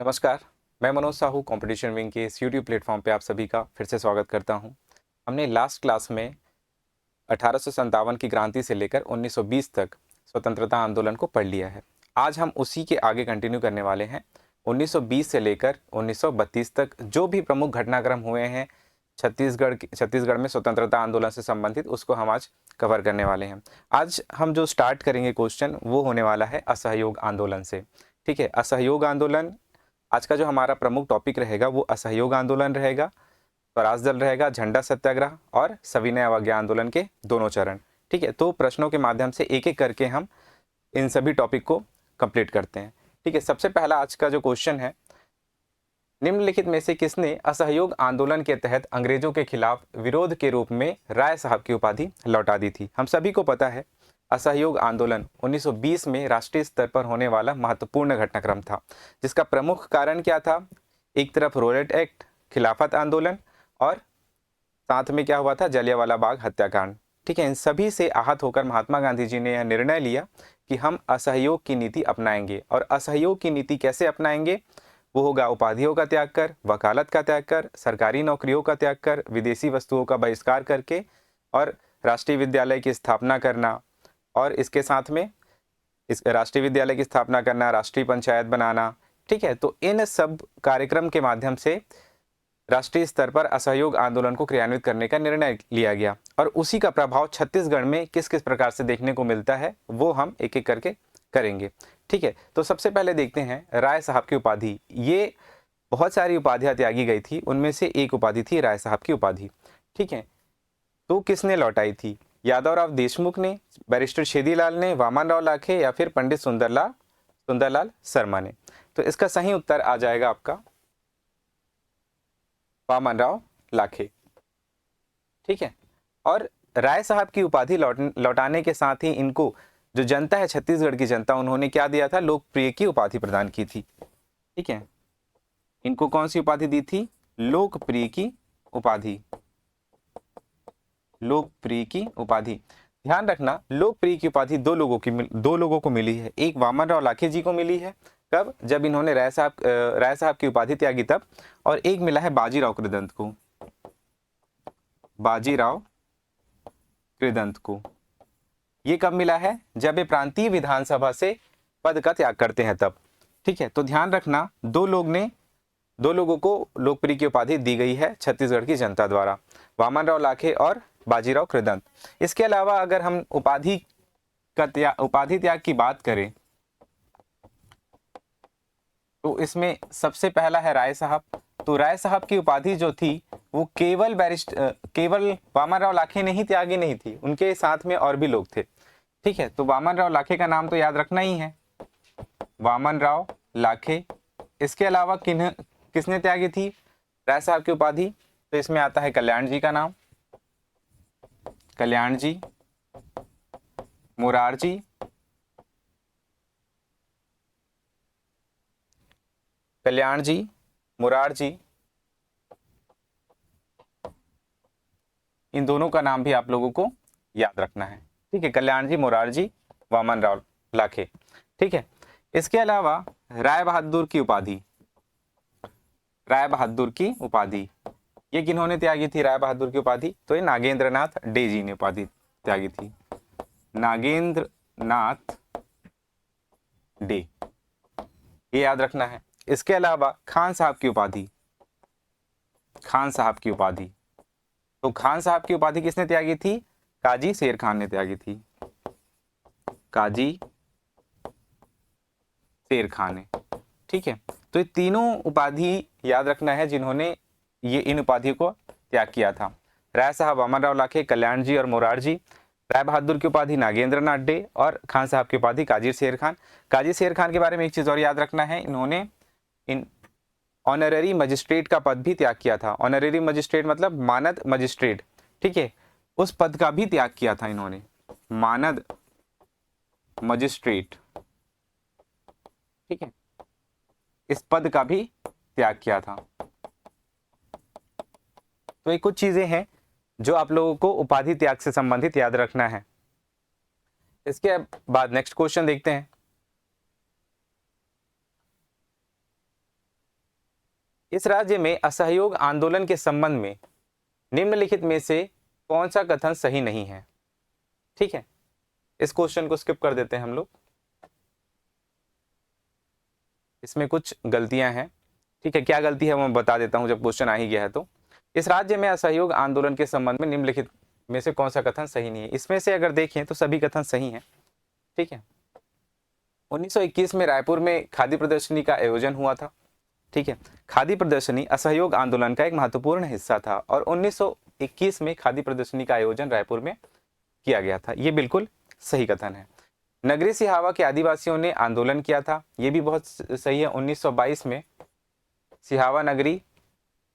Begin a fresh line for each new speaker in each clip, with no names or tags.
नमस्कार। मैं Manoj Sahu competition wing के इस यूट्यूब प्लेटफॉर्म पे आप सभी का फिर से स्वागत करता हूं। हमने लास्ट क्लास में 1857 की क्रांति से लेकर 1920 तक स्वतंत्रता आंदोलन को पढ़ लिया है। आज हम उसी के आगे कंटिन्यू करने वाले हैं। 1920 से लेकर 1932 तक जो भी प्रमुख घटनाक्रम हुए हैं छत्तीसगढ़ में स्वतंत्रता आंदोलन से संबंधित, उसको हम आज कवर करने वाले हैं। आज हम जो स्टार्ट करेंगे क्वेश्चन, वो होने वाला है असहयोग आंदोलन से। ठीक है, असहयोग आंदोलन आज का जो हमारा प्रमुख टॉपिक रहेगा वो असहयोग आंदोलन रहेगा, स्वराज दल रहेगा, झंडा सत्याग्रह और सविनय अवज्ञा आंदोलन के दोनों चरण। ठीक है, तो प्रश्नों के माध्यम से एक एक करके हम इन सभी टॉपिक को कंप्लीट करते हैं। ठीक है, सबसे पहला आज का जो क्वेश्चन है, निम्नलिखित में से किसने असहयोग आंदोलन के तहत अंग्रेजों के खिलाफ विरोध के रूप में राय साहब की उपाधि लौटा दी थी? हम सभी को पता है असहयोग आंदोलन 1920 में राष्ट्रीय स्तर पर होने वाला महत्वपूर्ण घटनाक्रम था, जिसका प्रमुख कारण क्या था? एक तरफ रोलेट एक्ट, खिलाफत आंदोलन और साथ में क्या हुआ था? जलियांवाला बाग हत्याकांड। ठीक है, इन सभी से आहत होकर महात्मा गांधी जी ने यह निर्णय लिया कि हम असहयोग की नीति अपनाएंगे। और असहयोग की नीति कैसे अपनाएंगे? वो होगा उपाधियों का त्याग कर, वकालत का त्याग कर, सरकारी नौकरियों का त्याग कर, विदेशी वस्तुओं का बहिष्कार करके और राष्ट्रीय विद्यालय की स्थापना करना। और इसके साथ में इस राष्ट्रीय विद्यालय की स्थापना करना, राष्ट्रीय पंचायत बनाना। ठीक है, तो इन सब कार्यक्रम के माध्यम से राष्ट्रीय स्तर पर असहयोग आंदोलन को क्रियान्वित करने का निर्णय लिया गया। और उसी का प्रभाव छत्तीसगढ़ में किस किस प्रकार से देखने को मिलता है, वो हम एक एक करके करेंगे। ठीक है, तो सबसे पहले देखते हैं राय साहब की उपाधि। ये बहुत सारी उपाधियां त्यागी गई थी, उनमें से एक उपाधि थी राय साहब की उपाधि। ठीक है, तो किसने लौटाई थी? यादवराव देशमुख ने, बैरिस्टर छेदीलाल ने, वामन राव लाखे या फिर पंडित सुंदरलाल शर्मा ने? तो इसका सही उत्तर आ जाएगा आपका वामन राव लाखे। ठीक है, और राय साहब की उपाधि लौटाने के साथ ही इनको जो जनता है, छत्तीसगढ़ की जनता, उन्होंने क्या दिया था? लोकप्रिय की उपाधि प्रदान की थी। ठीक है, इनको कौन सी उपाधि दी थी? लोकप्रिय की उपाधि। लोकप्रिय की उपाधि, ध्यान रखना, लोकप्रिय की उपाधि दो लोगों को मिली है। एक वामन राव लाखे जी को मिली है, कब? जब इन्होंने राय साहब की उपाधि त्यागी तब। और एक मिला है बाजीराव कृदंत को। बाजीराव कृदंत को ये कब मिला है? जब ये प्रांतीय विधानसभा से पद का त्याग करते हैं तब। ठीक है, तो ध्यान रखना, दो लोगों को लोकप्रिय की उपाधि दी गई है छत्तीसगढ़ की जनता द्वारा, वामन राव लाखे और बाजीराव कृदंत। इसके अलावा अगर हम उपाधि त्याग की बात करें तो इसमें सबसे पहला है राय साहब। तो राय साहब की उपाधि जो थी वो केवल वामन राव लाखे ने ही त्यागी नहीं थी, उनके साथ में और भी लोग थे। ठीक है, तो वामन राव लाखे का नाम तो याद रखना ही है, वामन राव लाखे। इसके अलावा किसने त्यागी थी राय साहब की उपाधि? तो इसमें आता है कल्याण जी का नाम, कल्याण जी, मुरारजी, कल्याण जी, मुरारजी, इन दोनों का नाम भी आप लोगों को याद रखना है। ठीक है, कल्याण जी, मुरारजी, वामन राव लाखे। ठीक है, इसके अलावा राय बहादुर की उपाधि, राय बहादुर की उपाधि ये किन्होंने त्यागी थी? राय बहादुर की उपाधि तो ये नागेंद्रनाथ डे जी ने उपाधि त्यागी थी, नागेंद्रनाथ डे, ये याद रखना है। इसके अलावा खान साहब की उपाधि, खान साहब की उपाधि, तो खान साहब की उपाधि किसने त्यागी थी? काजी शेर खान ने त्यागी थी, काजी शेर खान ने। ठीक है, तो ये तीनों उपाधि याद रखना है जिन्होंने ये इन उपाधियों को त्याग किया था। राय साहब, वामन राव लाखे, कल्याण जी और मुरारजी। राय बहादुर की उपाधि नागेंद्रनाथ डे और खान साहब की उपाधि काजी शेर खान। काजी शेर खान के बारे में एक चीज और याद रखना है, इन्होंने इन ऑनररी मजिस्ट्रेट का पद भी त्याग किया था। ऑनररी मजिस्ट्रेट मतलब मानद मजिस्ट्रेट। ठीक है, उस पद का भी त्याग किया था इन्होंने, मानद मजिस्ट्रेट। ठीक है, इस पद का भी त्याग किया था। तो ये कुछ चीजें हैं जो आप लोगों को उपाधि त्याग से संबंधित याद रखना है। इसके बाद नेक्स्ट क्वेश्चन देखते हैं। इस राज्य में असहयोग आंदोलन के संबंध में निम्नलिखित में से कौन सा कथन सही नहीं है? ठीक है, इस क्वेश्चन को स्किप कर देते हैं हम लोग, इसमें कुछ गलतियां हैं। ठीक है, क्या गलती है वो मैं बता देता हूं जब क्वेश्चन आ ही गया है तो। इस राज्य में असहयोग आंदोलन के संबंध में निम्नलिखित में से कौन सा कथन सही नहीं है? इसमें से अगर देखें तो सभी कथन सही हैं। ठीक है, 1921 में रायपुर में खादी प्रदर्शनी का आयोजन हुआ था। ठीक है, खादी प्रदर्शनी असहयोग आंदोलन का एक महत्वपूर्ण हिस्सा था और 1921 में खादी प्रदर्शनी का आयोजन रायपुर में किया गया था। ये बिल्कुल सही कथन है। नगरी सिहावा के आदिवासियों ने आंदोलन किया था, ये भी बहुत सही है। 1922 में सिहावा नगरी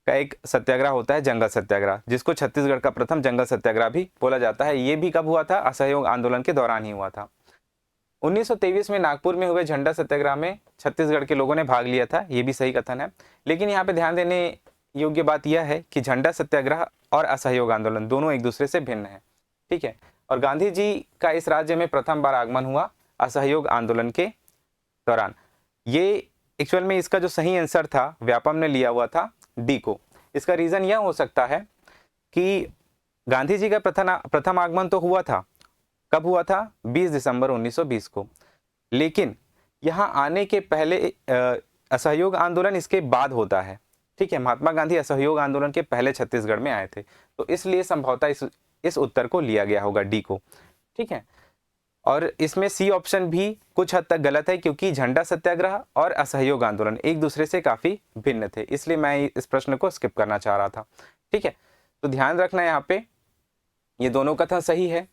का एक सत्याग्रह होता है, जंगल सत्याग्रह, जिसको छत्तीसगढ़ का प्रथम जंगल सत्याग्रह भी बोला जाता है। ये भी कब हुआ था? असहयोग आंदोलन के दौरान ही हुआ था। 1923 में नागपुर में हुए झंडा सत्याग्रह में छत्तीसगढ़ के लोगों ने भाग लिया था, ये भी सही कथन है। लेकिन यहाँ पे ध्यान देने योग्य बात यह है कि झंडा सत्याग्रह और असहयोग आंदोलन दोनों एक दूसरे से भिन्न है। ठीक है, और गांधी जी का इस राज्य में प्रथम बार आगमन हुआ असहयोग आंदोलन के दौरान। ये एक्चुअल में इसका जो सही आंसर था व्यापम ने लिया हुआ था डी को। इसका रीजन यह हो सकता है कि गांधी जी का प्रथम आगमन तो हुआ था, कब हुआ था? 20 दिसंबर 1920 को, लेकिन यहाँ आने के पहले असहयोग आंदोलन इसके बाद होता है। ठीक है, महात्मा गांधी असहयोग आंदोलन के पहले छत्तीसगढ़ में आए थे, तो इसलिए संभवतः इस उत्तर को लिया गया होगा, डी को। ठीक है, और इसमें सी ऑप्शन भी कुछ हद तक गलत है क्योंकि झंडा सत्याग्रह और असहयोग आंदोलन एक दूसरे से काफी भिन्न थे, इसलिए मैं इस प्रश्न को स्किप करना चाह रहा था। ठीक है, तो ध्यान रखना यहाँ पे ये दोनों कथन सही है,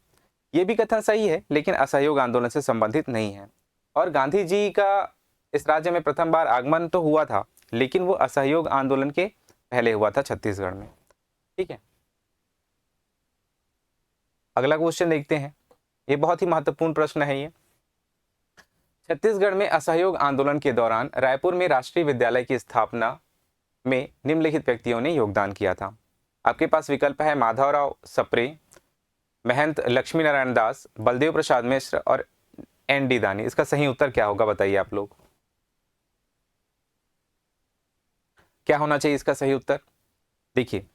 ये भी कथन सही है, लेकिन असहयोग आंदोलन से संबंधित नहीं है। और गांधी जी का इस राज्य में प्रथम बार आगमन तो हुआ था, लेकिन वो असहयोग आंदोलन के पहले हुआ था छत्तीसगढ़ में। ठीक है, अगला क्वेश्चन देखते हैं, ये बहुत ही महत्वपूर्ण प्रश्न है। ये छत्तीसगढ़ में असहयोग आंदोलन के दौरान रायपुर में राष्ट्रीय विद्यालय की स्थापना में निम्नलिखित व्यक्तियों ने योगदान किया था। आपके पास विकल्प है माधवराव सप्रे, महंत लक्ष्मी नारायण दास, बलदेव प्रसाद मिश्र और एन.डी. दानी। इसका सही उत्तर क्या होगा बताइए आप लोग, क्या होना चाहिए इसका सही उत्तर? देखिए,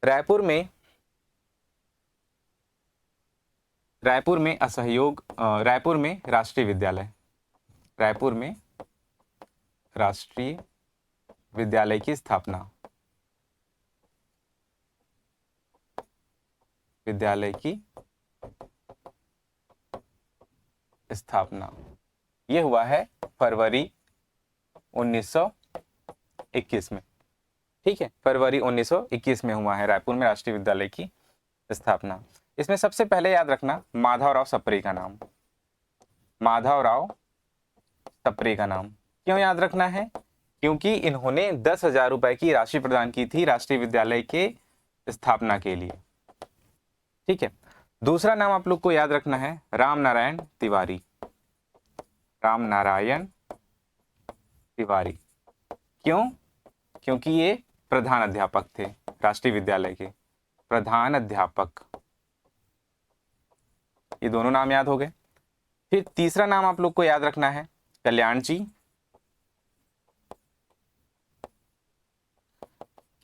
रायपुर में असहयोग रायपुर में राष्ट्रीय विद्यालय की स्थापना ये हुआ है फरवरी 1921 में। ठीक है, फरवरी 1921 में हुआ है रायपुर में राष्ट्रीय विद्यालय की स्थापना। इसमें सबसे पहले याद रखना माधवराव सप्रे का नाम। माधवराव सप्रे का नाम क्यों याद रखना है? क्योंकि इन्होंने 10,000 रुपए की राशि प्रदान की थी राष्ट्रीय विद्यालय के स्थापना के लिए। ठीक है, दूसरा नाम आप लोग को याद रखना है राम नारायण तिवारी। क्यों? क्योंकि ये प्रधान अध्यापक थे राष्ट्रीय विद्यालय के, प्रधान अध्यापक। ये दोनों नाम याद हो गए। फिर तीसरा नाम आप लोग को याद रखना है कल्याण जी।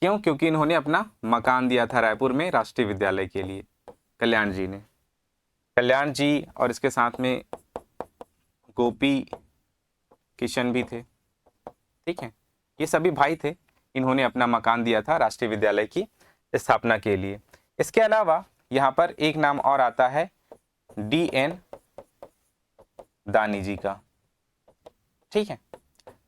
क्यों? क्योंकि इन्होंने अपना मकान दिया था रायपुर में राष्ट्रीय विद्यालय के लिए, कल्याण जी ने। कल्याण जी और इसके साथ में गोपी किशन भी थे। ठीक है, ये सभी भाई थे, इन्होंने अपना मकान दिया था राष्ट्रीय विद्यालय की स्थापना के लिए। इसके अलावा यहाँ पर एक नाम और आता है डी.एन. दानी जी का। ठीक है,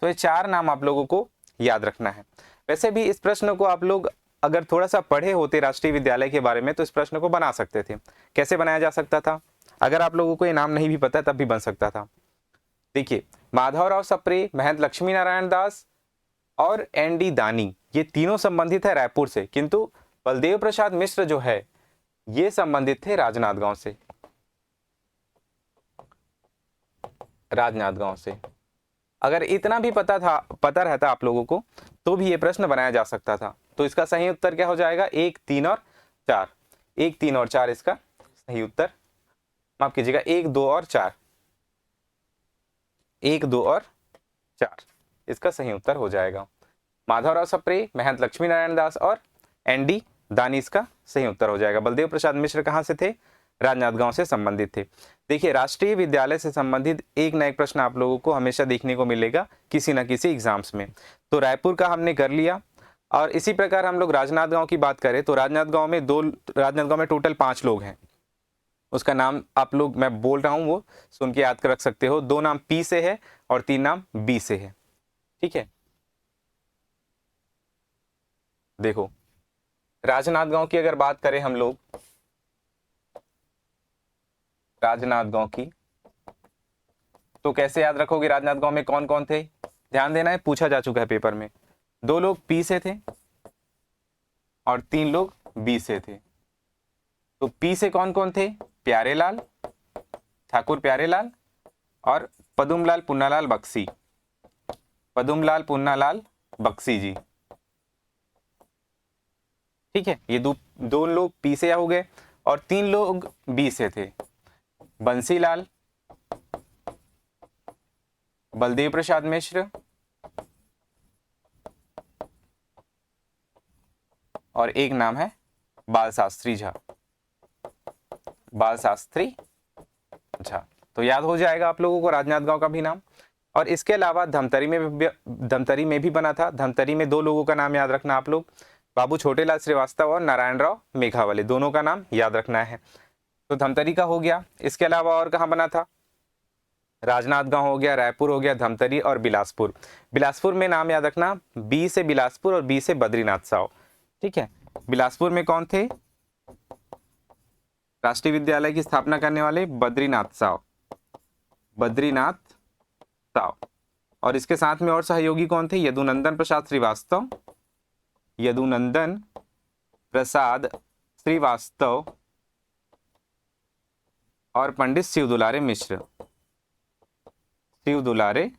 तो ये चार नाम आप लोगों को याद रखना है। वैसे भी इस प्रश्न को आप लोग अगर थोड़ा सा पढ़े होते राष्ट्रीय विद्यालय के बारे में तो इस प्रश्न को बना सकते थे। कैसे बनाया जा सकता था? अगर आप लोगों को ये नाम नहीं भी पता तब भी बन सकता था। देखिए, माधवराव सप्रे, महंत लक्ष्मी नारायण दास और एन.डी. दानी, ये तीनों संबंधित है रायपुर से, किंतु बलदेव प्रसाद मिश्र जो है ये संबंधित थे राजनांदगांव से। अगर इतना भी पता रहता आप लोगों को तो भी ये प्रश्न बनाया जा सकता था। तो इसका सही उत्तर क्या हो जाएगा? 1, 3 और 4। 1, 3 और 4 इसका सही उत्तर, माफ कीजिएगा 1, 2 और 4। 1, 2 और 4 इसका सही उत्तर हो जाएगा। माधवराव सप्रे, महंत लक्ष्मी नारायण दास और एन.डी. दानी इसका सही उत्तर हो जाएगा। बलदेव प्रसाद मिश्र कहाँ से थे? राजनांदगांव से संबंधित थे। देखिए, राष्ट्रीय विद्यालय से संबंधित एक ना एक प्रश्न आप लोगों को हमेशा देखने को मिलेगा किसी न किसी एग्जाम्स में। तो रायपुर का हमने कर लिया, और इसी प्रकार हम लोग राजनांदगांव की बात करें तो राजनांदगांव में टोटल 5 लोग हैं। उसका नाम आप लोग, मैं बोल रहा हूं वो सुन के याद कर रख सकते हो। 2 नाम पी से है और 3 नाम बी से है। ठीक है, देखो राजनांदगांव की अगर बात करें हम लोग, राजनांदगांव की, तो कैसे याद रखोगे राजनांदगांव में कौन कौन थे? ध्यान देना है, पूछा जा चुका है पेपर में। 2 लोग पी से थे और 3 लोग बी से थे। तो पी से कौन कौन थे? प्यारेलाल, ठाकुर प्यारेलाल और पदुमलाल पुन्नालाल बख्शी, पदुमलाल पुन्नालाल बख्शी जी। ठीक है, ये दो लोग पी से हो गए और 3 लोग बी से थे। बंसीलाल, बलदेव प्रसाद मिश्र और एक नाम है बाल शास्त्री झा, बाल शास्त्री झा। तो याद हो जाएगा आप लोगों को राजनांदगांव का भी नाम। और इसके अलावा धमतरी में भी बना था। धमतरी में 2 लोगों का नाम याद रखना आप लोग, बाबू छोटेलाल श्रीवास्तव और नारायण राव मेघावले, दोनों का नाम याद रखना है। तो धमतरी का हो गया। इसके अलावा और कहाँ बना था? राजनांदगांव हो गया, रायपुर हो गया, धमतरी और बिलासपुर। बिलासपुर में नाम याद रखना, बी से बिलासपुर और बी से बद्रीनाथ साव। ठीक है, बिलासपुर में कौन थे? राष्ट्रीय विद्यालय की स्थापना करने वाले बद्रीनाथ साव, बद्रीनाथ साव। और इसके साथ में और सहयोगी कौन थे? यदुनंदन प्रसाद श्रीवास्तव, यदुनंदन प्रसाद श्रीवास्तव और पंडित शिव दुलारे मिश्र, शिव दुलारे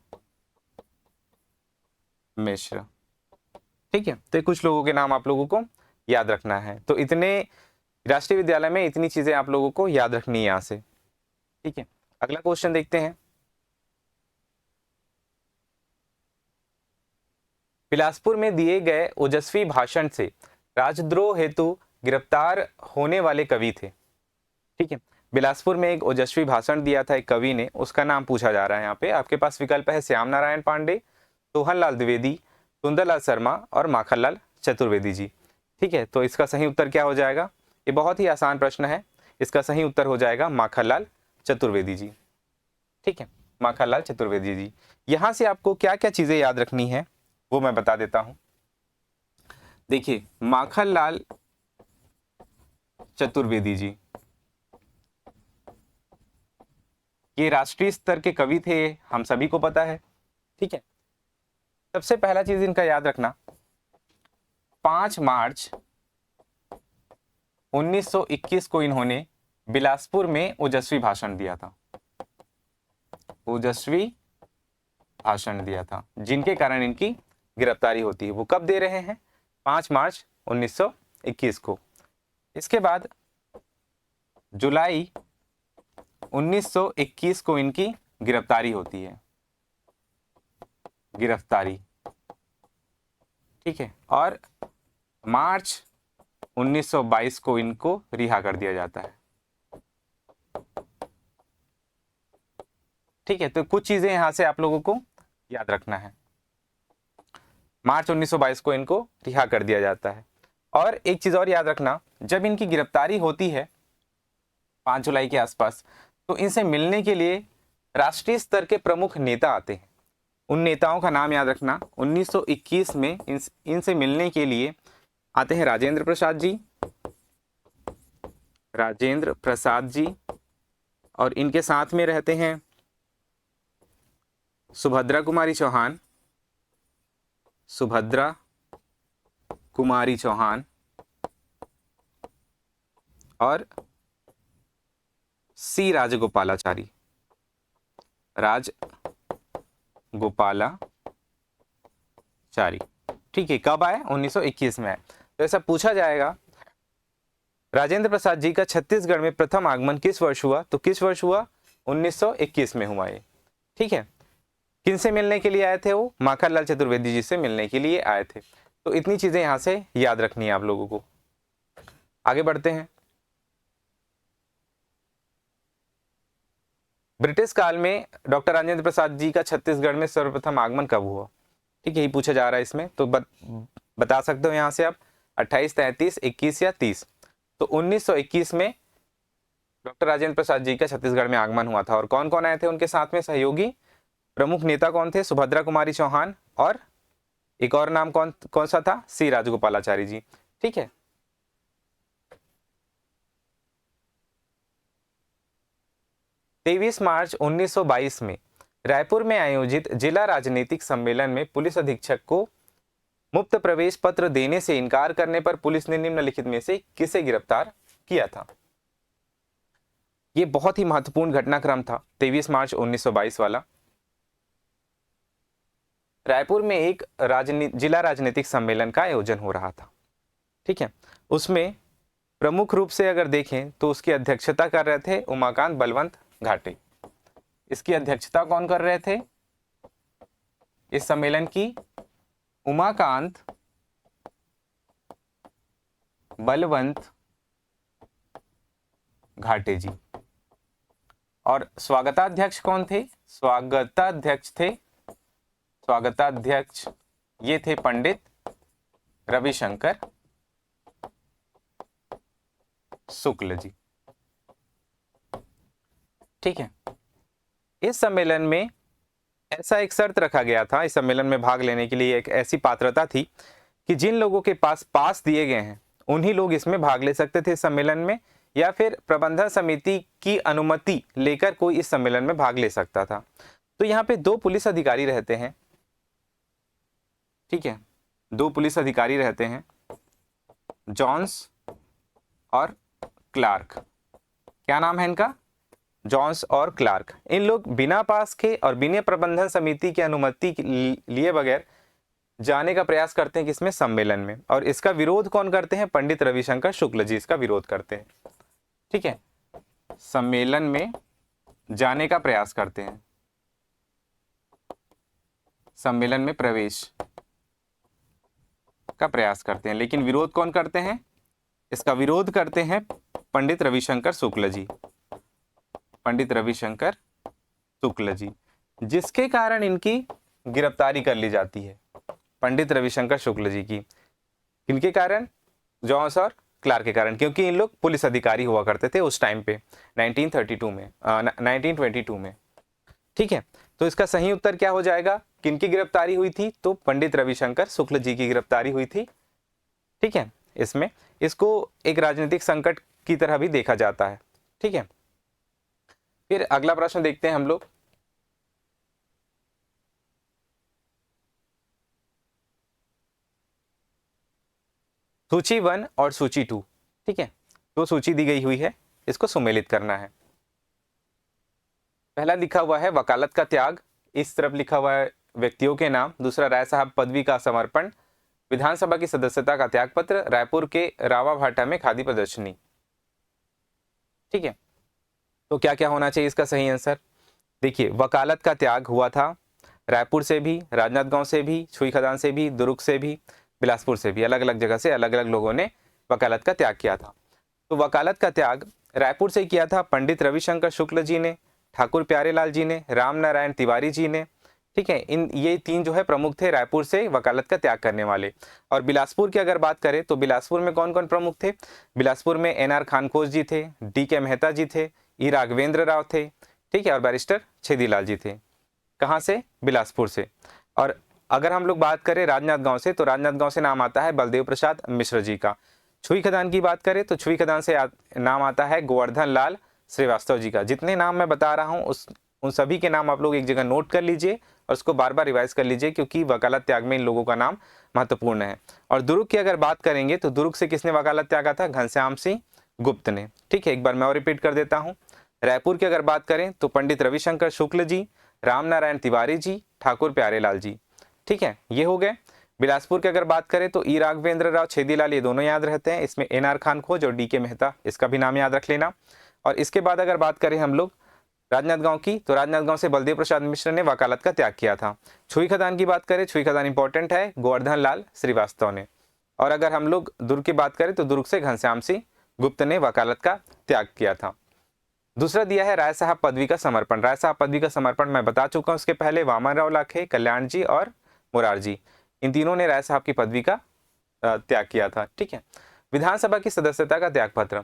मिश्र। ठीक है, तो कुछ लोगों के नाम आप लोगों को याद रखना है। तो इतने राष्ट्रीय विद्यालय में इतनी चीजें आप लोगों को याद रखनी है यहां से। ठीक है, अगला क्वेश्चन देखते हैं। बिलासपुर में दिए गए ओजस्वी भाषण से राजद्रोह हेतु गिरफ्तार होने वाले कवि थे। ठीक है, बिलासपुर में एक ओजस्वी भाषण दिया था एक कवि ने, उसका नाम पूछा जा रहा है। यहाँ पे आपके पास विकल्प है श्याम नारायण पांडे, सोहनलाल द्विवेदी, सुंदरलाल शर्मा और माखनलाल चतुर्वेदी जी। ठीक है, तो इसका सही उत्तर क्या हो जाएगा? ये बहुत ही आसान प्रश्न है, इसका सही उत्तर हो जाएगा माखनलाल चतुर्वेदी जी। ठीक है, माखनलाल चतुर्वेदी जी। यहां से आपको क्या क्या चीजें याद रखनी है वो मैं बता देता हूं। देखिए, माखनलाल चतुर्वेदी जी ये राष्ट्रीय स्तर के कवि थे, हम सभी को पता है। ठीक है, सबसे पहला चीज इनका याद रखना, 5 मार्च 1921 को इन्होंने बिलासपुर में ओजस्वी भाषण दिया था, ओजस्वी भाषण दिया था, जिनके कारण इनकी गिरफ्तारी होती है। वो कब दे रहे हैं? 5 मार्च 1921 को। इसके बाद जुलाई 1921 को इनकी गिरफ्तारी होती है, गिरफ्तारी। ठीक है, और मार्च 1922 को इनको रिहा कर दिया जाता है। ठीक है, तो कुछ चीजें यहां से आप लोगों को याद रखना है। मार्च 1922 को इनको रिहा कर दिया जाता है। और एक चीज और याद रखना, जब इनकी गिरफ्तारी होती है 5 जुलाई के आसपास, तो इनसे मिलने के लिए राष्ट्रीय स्तर के प्रमुख नेता आते हैं। उन नेताओं का नाम याद रखना। 1921 में इनसे मिलने के लिए आते हैं राजेंद्र प्रसाद जी, राजेंद्र प्रसाद जी, और इनके साथ में रहते हैं सुभद्रा कुमारी चौहान, सुभद्रा कुमारी चौहान और सी राजगोपालाचारी, राजगोपालाचारी। ठीक है, कब आए? 1921 में आए। तो ऐसा पूछा जाएगा, राजेंद्र प्रसाद जी का छत्तीसगढ़ में प्रथम आगमन किस वर्ष हुआ? तो किस वर्ष हुआ? 1921 में हुआ ये। ठीक है, किनसे मिलने के लिए आए थे? वो माखनलाल चतुर्वेदी जी से मिलने के लिए आए थे। तो इतनी चीजें यहां से याद रखनी है आप लोगों को। आगे बढ़ते हैं। ब्रिटिश काल में डॉक्टर राजेंद्र प्रसाद जी का छत्तीसगढ़ में सर्वप्रथम आगमन कब हुआ? ठीक है, यही पूछा जा रहा है इसमें। तो बता सकते हो यहाँ से आप 28, 33, 21 या 30। तो 1921 में डॉक्टर राजेंद्र प्रसाद जी का छत्तीसगढ़ में आगमन हुआ था। और कौन कौन आए थे उनके साथ में सहयोगी? प्रमुख नेता कौन थे? सुभद्रा कुमारी चौहान, और एक और नाम कौन कौन सा था? सी राजगोपालाचारी जी। ठीक है, 23 मार्च 1922 में रायपुर में आयोजित जिला राजनीतिक सम्मेलन में पुलिस अधीक्षक को मुफ्त प्रवेश पत्र देने से इनकार करने पर पुलिस ने निम्नलिखित में से किसे गिरफ्तार किया था? यह बहुत ही महत्वपूर्ण घटनाक्रम था 23 मार्च 1922 वाला। रायपुर में एक जिला राजनीतिक सम्मेलन का आयोजन हो रहा था। ठीक है, उसमें प्रमुख रूप से अगर देखें तो उसकी अध्यक्षता कर रहे थे उमाकांत बलवंत घाटे। इसकी अध्यक्षता कौन कर रहे थे इस सम्मेलन की? उमाकांत बलवंत घाटे जी। और स्वागताध्यक्ष कौन थे? स्वागताध्यक्ष ये थे पंडित रविशंकर शुक्ल जी। ठीक है, इस सम्मेलन में ऐसा एक शर्त रखा गया था, इस सम्मेलन में भाग लेने के लिए एक ऐसी पात्रता थी कि जिन लोगों के पास पास दिए गए हैं उन्हीं लोग इसमें भाग ले सकते थे इस सम्मेलन में, या फिर प्रबंधन समिति की अनुमति लेकर कोई इस सम्मेलन में भाग ले सकता था। तो यहाँ पे 2 पुलिस अधिकारी रहते हैं। ठीक है, 2 पुलिस अधिकारी रहते हैं, जॉन्स और क्लार्क। क्या नाम है इनका? जॉन्स और क्लार्क। इन लोग बिना पास के और बिना प्रबंधन समिति की अनुमति लिए बगैर जाने का प्रयास करते हैं किसमें? सम्मेलन में। और इसका विरोध कौन करते हैं? पंडित रविशंकर शुक्ल जी इसका विरोध करते हैं। ठीक है, सम्मेलन में जाने का प्रयास करते हैं, सम्मेलन में प्रवेश का प्रयास करते हैं, लेकिन विरोध कौन करते हैं? इसका विरोध करते हैं पंडित रविशंकर शुक्ल जी। पंडित रविशंकर शुक्ल जी, जिसके कारण इनकी गिरफ्तारी कर ली जाती है। पंडित रविशंकर शुक्ल जी की किनके कारण? जॉन्स और क्लार्क के कारण, क्योंकि इन लोग पुलिस अधिकारी हुआ करते थे उस टाइम पे 1922 में। ठीक है, तो इसका सही उत्तर क्या हो जाएगा? किनकी गिरफ्तारी हुई थी? तो पंडित रविशंकर शुक्ल जी की गिरफ्तारी हुई थी। ठीक है, इसमें इसको एक राजनीतिक संकट की तरह भी देखा जाता है। ठीक है, फिर अगला प्रश्न देखते हैं हम लोग। सूची 1 और सूची 2। ठीक है, 2 सूची दी गई हुई है, इसको सुमेलित करना है। पहला लिखा हुआ है वकालत का त्याग, इस तरफ लिखा हुआ है व्यक्तियों के नाम। दूसरा राय साहब पदवी का समर्पण, विधानसभा की सदस्यता का त्याग पत्र, रायपुर के रावा भाटा में खादी प्रदर्शनी। ठीक है, तो क्या क्या होना चाहिए इसका सही आंसर? देखिए, वकालत का त्याग हुआ था रायपुर से भी, राजनांदगांव से भी, छुई खदान से भी, दुर्ग से भी, बिलासपुर से भी, अलग अलग जगह से अलग अलग लोगों ने वकालत का त्याग किया था। तो वकालत का त्याग रायपुर से किया था पंडित रविशंकर शुक्ल जी ने, ठाकुर प्यारेलाल जी ने, राम नारायण तिवारी जी ने। ठीक है, ये 3 जो है प्रमुख थे रायपुर से वकालत का त्याग करने वाले। और बिलासपुर की अगर बात करें तो बिलासपुर में कौन कौन प्रमुख थे? बिलासपुर में NR खानकोज जी थे, DK मेहता जी थे, ई राघवेंद्र राव थे। ठीक है, और बैरिस्टर छेदीलाल जी थे। कहाँ से? बिलासपुर से। और अगर हम लोग बात करें राजनांदगांव से, तो राजनांदगांव से नाम आता है बलदेव प्रसाद मिश्र जी का। छुई खदान की बात करें तो छुई खदान से नाम आता है गोवर्धन लाल श्रीवास्तव जी का। जितने नाम मैं बता रहा हूँ उन सभी के नाम आप लोग एक जगह नोट कर लीजिए और उसको बार बार रिवाइज कर लीजिए, क्योंकि वकालत त्याग में इन लोगों का नाम महत्वपूर्ण है। और दुर्ग की अगर बात करेंगे तो दुर्ग से किसने वकालत त्यागा था? घनश्याम सिंह गुप्त ने। ठीक है, एक बार मैं और रिपीट कर देता हूँ। रायपुर की अगर बात करें तो पंडित रविशंकर शुक्ल जी, राम नारायण तिवारी जी, ठाकुर प्यारेलाल जी। ठीक है, ये हो गए। बिलासपुर की अगर बात करें तो ई राघवेंद्र राव छेदीलाल, ये दोनों याद रहते हैं। इसमें NR खानकोज और DK मेहता, इसका भी नाम याद रख लेना। और इसके बाद अगर बात करें हम लोग राजनांदगांव की, तो राजनांदगांव से बलदेव प्रसाद मिश्र ने वकालत का त्याग किया था। छुई खदान की बात करें, छुई खदान इंपॉर्टेंट है, गोवर्धन लाल श्रीवास्तव ने। और अगर हम लोग दुर्ग की बात करें तो दुर्ग से घनश्याम सिंह गुप्त ने वकालत का त्याग किया था। दूसरा दिया है राय साहब पदवी का समर्पण। राय साहब पदवी का समर्पण मैं बता चुका हूं उसके पहले, वामनराव लाखे, कल्याण जी और मुरारजी, इन तीनों ने राय साहब की पदवी का त्याग किया था। ठीक है। विधानसभा की सदस्यता का त्याग पत्र,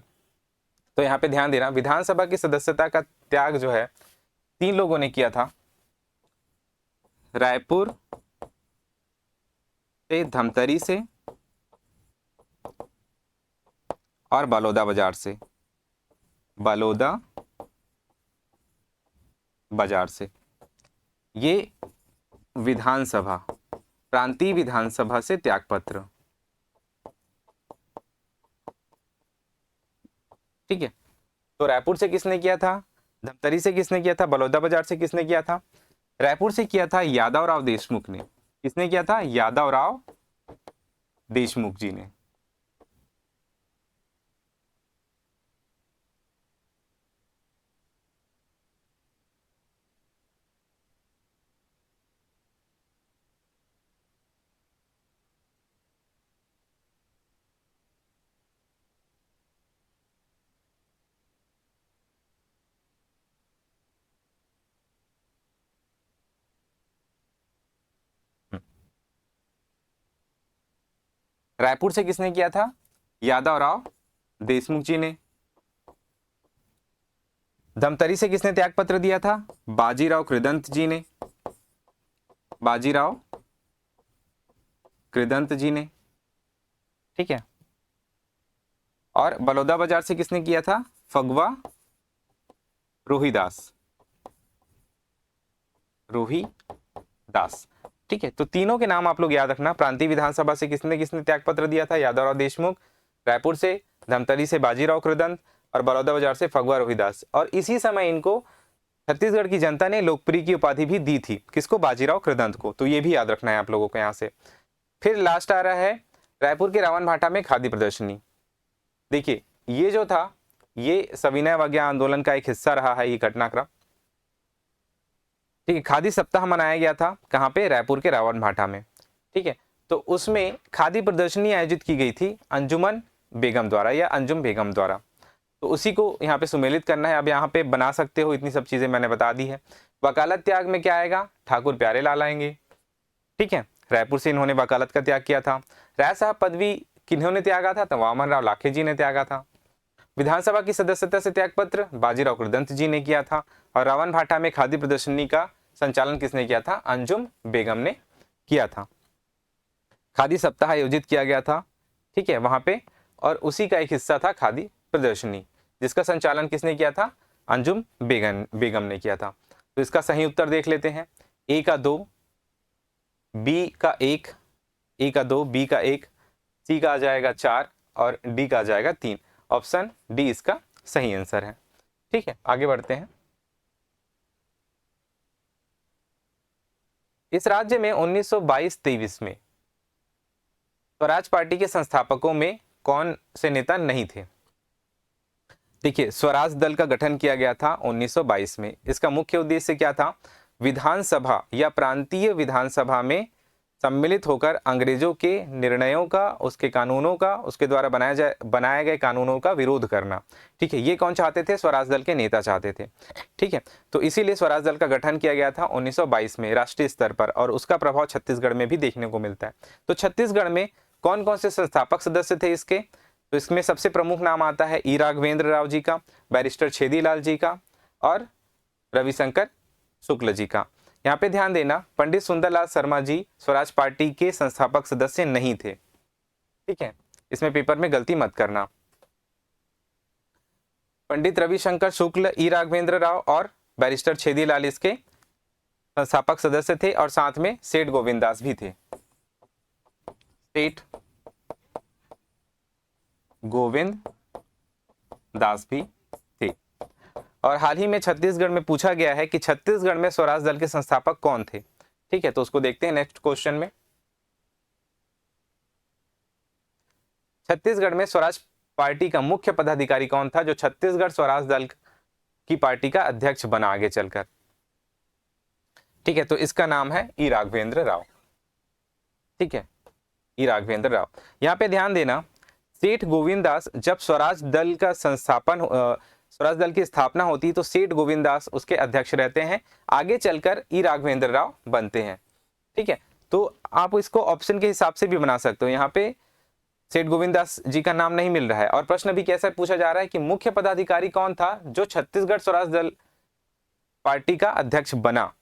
तो यहाँ पे ध्यान देना, विधानसभा की सदस्यता का त्याग जो है 3 लोगों ने किया था, रायपुर से, धमतरी से और बलौदा बाजार से, बलौदा बाजार से। ये विधानसभा, प्रांतीय विधानसभा से त्यागपत्र। ठीक है। तो रायपुर से किसने किया था, धमतरी से किसने किया था, बलौदा बाजार से किसने किया था? रायपुर से किया था यादव राव देशमुख ने। किसने किया था? यादव राव देशमुख जी ने। रायपुर से किसने किया था? यादव राव देशमुख जी ने। धमतरी से किसने त्यागपत्र दिया था? बाजीराव कृदंत जी ने, बाजीराव कृदंत जी ने। ठीक है। और बलौदा बाजार से किसने किया था? फगवा रोहिदास, रोहिदास। ठीक है। तो तीनों के नाम आप लोग याद रखना। प्रांतीय विधानसभा से किसने किसने त्यागपत्र दिया था? यादवराव देशमुख। रायपुर से, धमतरी से बाजीराव कृदंत और बलौदा बाजार से फगवा रोहिदास। और इसी समय इनको छत्तीसगढ़ की जनता ने लोकप्रिय की उपाधि भी दी थी। किसको? बाजीराव कृदंत को। तो ये भी याद रखना है आप लोगों को यहाँ से। फिर लास्ट आ रहा है रायपुर के रावण भाटा में खादी प्रदर्शनी। देखिए ये जो था, ये सविनय अवज्ञा आंदोलन का एक हिस्सा रहा है ये घटनाक्रम। ठीक है। खादी सप्ताह मनाया गया था कहाँ पे? रायपुर के रावण भाटा में। ठीक है। तो उसमें खादी प्रदर्शनी आयोजित की गई थी अंजुमन बेगम द्वारा या अंजुम बेगम द्वारा। तो उसी को यहाँ पे सुमेलित करना है। अब यहाँ पे बना सकते हो, इतनी सब चीजें मैंने बता दी है। वकालत त्याग में क्या आएगा? ठाकुर प्यारे लाल आएंगे। ठीक है। रायपुर से इन्होंने वकालत का त्याग किया था। राय साहब पदवी किन्होंने त्यागा था? तो वामनराव लाखे जी ने त्यागा था। विधानसभा की सदस्यता से त्यागपत्र बाजीराव कृदंत जी ने किया था। और रावण भाटा में खादी प्रदर्शनी का संचालन किसने किया था? अंजुम बेगम ने किया था। खादी सप्ताह आयोजित किया गया था। ठीक है, वहां पे। और उसी का एक हिस्सा था खादी प्रदर्शनी, जिसका संचालन किसने किया था? अंजुम बेगम ने किया था। तो इसका सही उत्तर देख लेते हैं। ए का 2, बी का 1, ए का 2, बी का 1, सी का आ जाएगा 4 और डी का आ जाएगा 3। ऑप्शन डी इसका सही आंसर है। ठीक है, आगे बढ़ते हैं। इस राज्य में 1922-23 में स्वराज पार्टी के संस्थापकों में कौन से नेता नहीं थे? देखिए, स्वराज दल का गठन किया गया था 1922 में। इसका मुख्य उद्देश्य क्या था? विधानसभा या प्रांतीय विधानसभा में सम्मिलित होकर अंग्रेजों के निर्णयों का, उसके कानूनों का, उसके द्वारा बनाए गए कानूनों का विरोध करना। ठीक है, ये कौन चाहते थे? स्वराज दल के नेता चाहते थे। ठीक है, तो इसीलिए स्वराज दल का गठन किया गया था 1922 में राष्ट्रीय स्तर पर, और उसका प्रभाव छत्तीसगढ़ में भी देखने को मिलता है। तो छत्तीसगढ़ में कौन कौन से संस्थापक सदस्य थे इसके? तो इसमें सबसे प्रमुख नाम आता है ई राघवेंद्र राव जी का, बैरिस्टर छेदीलाल जी का और रविशंकर शुक्ल जी का। यहाँ पे ध्यान देना, पंडित सुंदरलाल शर्मा जी स्वराज पार्टी के संस्थापक सदस्य नहीं थे। ठीक है, इसमें पेपर में गलती मत करना। पंडित रविशंकर शुक्ल, ई राघवेंद्र राव और बैरिस्टर छेदीलाल इसके संस्थापक सदस्य थे, और साथ में सेठ गोविंददास भी थे। सेठ गोविंद दास भी थे। और हाल ही में छत्तीसगढ़ में पूछा गया है कि छत्तीसगढ़ में स्वराज दल के संस्थापक कौन थे। ठीक है, तो उसको देखते हैं नेक्स्ट क्वेश्चन में। छत्तीसगढ़ में स्वराज पार्टी का मुख्य पदाधिकारी कौन था जो छत्तीसगढ़ स्वराज दल की पार्टी का अध्यक्ष बना आगे चलकर। ठीक है, तो इसका नाम है ई राघवेंद्र राव। ठीक है, ई राघवेंद्र राव। यहाँ पे ध्यान देना, सेठ गोविंददास जब स्वराज दल का स्वराज दल की स्थापना होती है तो सेठ गोविंददास उसके अध्यक्ष रहते हैं, आगे चलकर ई राघवेंद्र राव बनते हैं। ठीक है, तो आप इसको ऑप्शन के हिसाब से भी बना सकते हो। यहाँ पे सेठ गोविंददास जी का नाम नहीं मिल रहा है और प्रश्न भी कैसा पूछा जा रहा है कि मुख्य पदाधिकारी कौन था जो छत्तीसगढ़ स्वराज दल पार्टी का अध्यक्ष बना।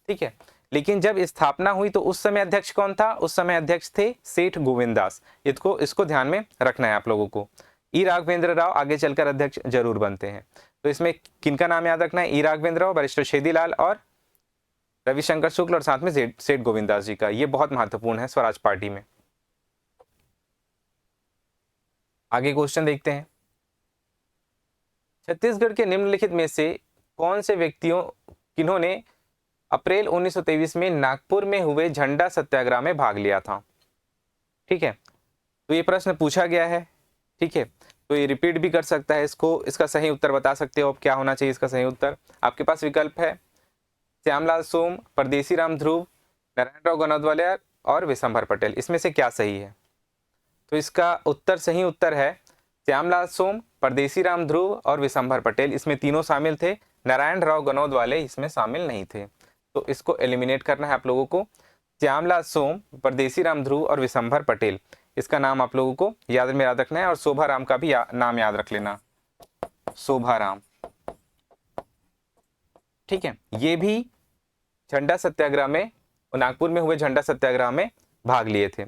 ठीक है, लेकिन जब स्थापना हुई तो उस समय अध्यक्ष कौन था? उस समय अध्यक्ष थे सेठ गोविंददास। इसको ध्यान में रखना है आप लोगों को। ई राघवेंद्र राव आगे चलकर अध्यक्ष जरूर बनते हैं। तो इसमें किनका नाम याद रखना है? ई राघवेंद्र राव, बैरिस्टर छेदीलाल और रविशंकर शुक्ल और साथ में सेठ गोविंददास जी का। ये बहुत महत्वपूर्ण है स्वराज पार्टी में। आगे क्वेश्चन देखते हैं। छत्तीसगढ़ के निम्नलिखित में से कौन से व्यक्तियों किन्होंने अप्रैल 1923 में नागपुर में हुए झंडा सत्याग्रह में भाग लिया था? ठीक है, तो ये प्रश्न पूछा गया है। ठीक है, तो ये रिपीट भी कर सकता है इसको। इसका सही उत्तर बता सकते हो अब क्या होना चाहिए। इसका सही उत्तर आपके पास विकल्प है श्यामलाल सोम, परदेसी राम ध्रुव, नारायण राव गनौदवालिया और विशंभर पटेल। इसमें से क्या सही है? तो इसका उत्तर, सही उत्तर है श्यामलाल सोम, परदेसी राम ध्रुव और विशंभर पटेल। इसमें तीनों शामिल थे, नारायण राव गनौदवाले इसमें शामिल नहीं थे। तो इसको एलिमिनेट करना है आप लोगों को। श्यामलाल सोम, परदेसी राम ध्रुव और विशंभर पटेल, इसका नाम आप लोगों को याद रखना है। और शोभा राम का भी नाम याद रख लेना, शोभा राम। ठीक है, ये भी झंडा सत्याग्रह में, नागपुर में हुए झंडा सत्याग्रह में भाग लिए थे।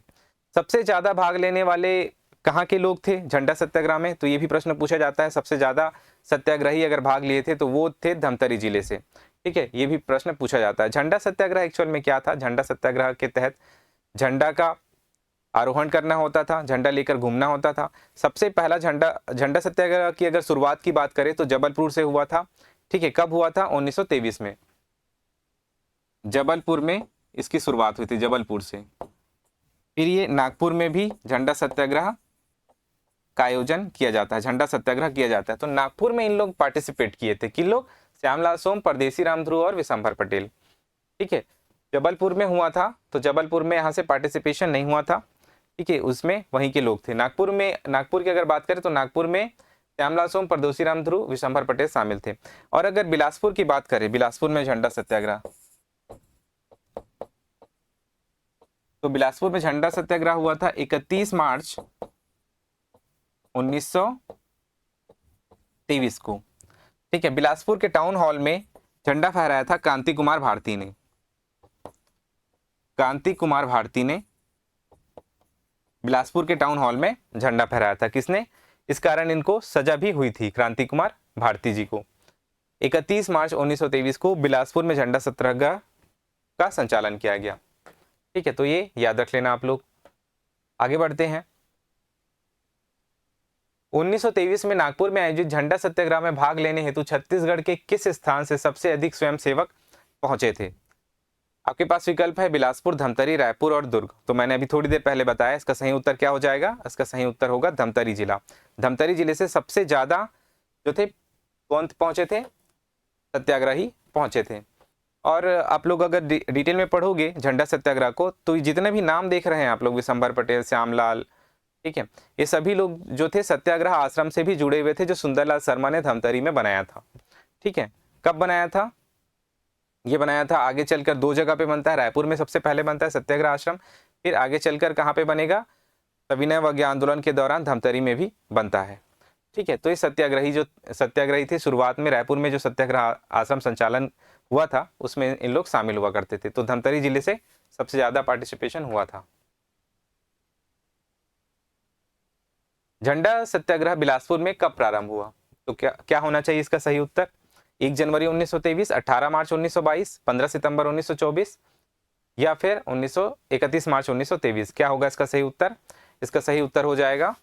सबसे ज्यादा भाग लेने वाले कहाँ के लोग थे झंडा सत्याग्रह में? तो ये भी प्रश्न पूछा जाता है। सबसे ज्यादा सत्याग्रही अगर भाग लिए थे तो वो थे धमतरी जिले से। ठीक है, ये भी प्रश्न पूछा जाता है। झंडा सत्याग्रह एक्चुअल में क्या था? झंडा सत्याग्रह के तहत झंडा का आरोहण करना होता था, झंडा लेकर घूमना होता था। सबसे पहला झंडा सत्याग्रह की अगर शुरुआत की बात करें तो जबलपुर से हुआ था। ठीक है, कब हुआ था? 1923 में जबलपुर में इसकी शुरुआत हुई थी, जबलपुर से। फिर ये नागपुर में भी झंडा सत्याग्रह का आयोजन किया जाता है, झंडा सत्याग्रह किया जाता है। तो नागपुर में इन लोग पार्टिसिपेट किए थे। किन लोग? श्यामलाल सोम, परदेसी राम ध्रुव और विशंभर पटेल। ठीक है, जबलपुर में हुआ था तो जबलपुर में यहाँ से पार्टिसिपेशन नहीं हुआ था। ठीक है, उसमें वहीं के लोग थे। नागपुर की अगर बात करें तो नागपुर में श्यामलाल सोम, परदेसी राम ध्रुव, विशंभर पटेल शामिल थे। और अगर बिलासपुर की बात करें, बिलासपुर में झंडा सत्याग्रह, तो बिलासपुर में झंडा सत्याग्रह हुआ था 31 मार्च 1923 को। ठीक है, बिलासपुर के टाउन हॉल में झंडा फहराया था कांति कुमार भारती ने। कांति कुमार भारती ने बिलासपुर के टाउन हॉल में झंडा फहराया था। किसने? इस कारण इनको सजा भी हुई थी क्रांति कुमार भारती जी को। 31 मार्च 1923 को बिलासपुर में झंडा सत्याग्रह का संचालन किया गया। ठीक है, तो ये याद रख लेना आप लोग। आगे बढ़ते हैं। 1923 में नागपुर में आयोजित झंडा सत्याग्रह में भाग लेने हेतु छत्तीसगढ़ के किस स्थान से सबसे अधिक स्वयंसेवक पहुंचे थे? आपके पास विकल्प है बिलासपुर, धमतरी, रायपुर और दुर्ग। तो मैंने अभी थोड़ी देर पहले बताया, इसका सही उत्तर क्या हो जाएगा? इसका सही उत्तर होगा धमतरी जिला। धमतरी जिले से सबसे ज्यादा जो थे कौन पहुंचे थे? सत्याग्रही पहुंचे थे। और आप लोग अगर डिटेल में पढ़ोगे झंडा सत्याग्रह को तो जितने भी नाम देख रहे हैं आप लोग, विशंभर पटेल, श्यामलाल, ठीक है, ये सभी लोग जो थे सत्याग्रह आश्रम से भी जुड़े हुए थे, जो सुंदरलाल शर्मा ने धमतरी में बनाया था। ठीक है, कब बनाया था? ये बनाया था आगे चलकर दो जगह पे बनता है। रायपुर में सबसे पहले बनता है सत्याग्रह आश्रम, फिर आगे चलकर कहाँ पे बनेगा? सविनय अवज्ञा आंदोलन के दौरान धमतरी में भी बनता है। ठीक है, तो ये सत्याग्रही थे शुरुआत में रायपुर में जो सत्याग्रह आश्रम संचालन हुआ था उसमें इन लोग शामिल हुआ करते थे। तो धमतरी जिले से सबसे ज्यादा पार्टिसिपेशन हुआ था। झंडा सत्याग्रह बिलासपुर में कब प्रारंभ हुआ? तो क्या होना चाहिए इसका सही उत्तर? 1 जनवरी 1923, 18 मार्च 1922, 15 सितंबर 1924 या फिर 31 मार्च 1923। क्या होगा इसका सही उत्तर? इसका सही उत्तर हो जाएगा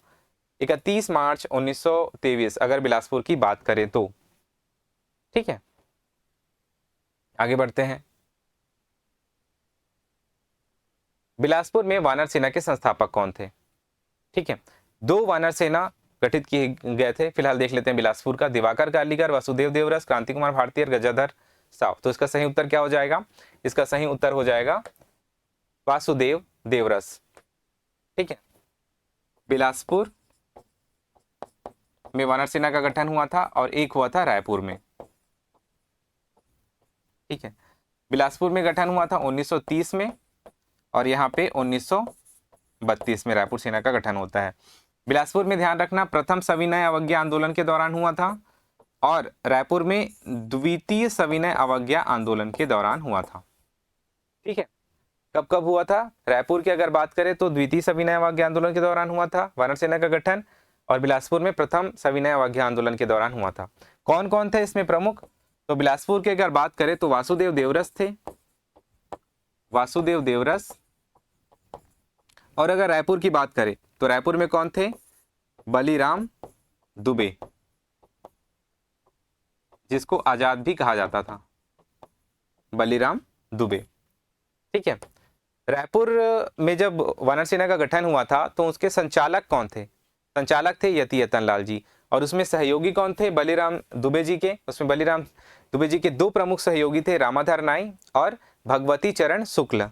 31 मार्च 1923 अगर बिलासपुर की बात करें तो। ठीक है, आगे बढ़ते हैं। बिलासपुर में वानर सेना के संस्थापक कौन थे? ठीक है, 2 वानर सेना गठित किए गए थे? फिलहाल देख लेते हैं बिलासपुर का। दिवाकर कालीकर, वासुदेव देवरस, क्रांति कुमार भारती और गजाधर साव। तो इसका सही उत्तर क्या हो जाएगा? इसका सही उत्तर हो जाएगा वासुदेव देवरस। ठीक है, बिलासपुर में वानर सेना का गठन हुआ था और एक हुआ था रायपुर में। ठीक है, बिलासपुर में गठन हुआ था 1930 में और यहाँ पे 1932 में रायपुर सेना का गठन होता है। बिलासपुर में ध्यान रखना प्रथम सविनय अवज्ञा आंदोलन के दौरान हुआ था और रायपुर में द्वितीय सविनय अवज्ञा आंदोलन के दौरान हुआ था। ठीक है, कब कब हुआ था? रायपुर की अगर बात करें तो द्वितीय सविनय अवज्ञा आंदोलन के दौरान हुआ था वानर सेना का गठन, और बिलासपुर में प्रथम सविनय अवज्ञा आंदोलन के दौरान हुआ था। कौन कौन थे इसमें प्रमुख? तो बिलासपुर की अगर बात करें तो वासुदेव देवरस थे, वासुदेव देवरस। और अगर रायपुर की बात करें तो रायपुर में कौन थे? बलीराम दुबे, जिसको आजाद भी कहा जाता था, बलीराम दुबे। ठीक है, रायपुर में जब वानर सेना का गठन हुआ था तो उसके संचालक कौन थे? संचालक थे यति यतन लाल जी, और उसमें सहयोगी कौन थे? बलीराम दुबे जी के। उसमें बलीराम दुबे जी के दो प्रमुख सहयोगी थे, रामाधर नाई और भगवती चरण शुक्ल।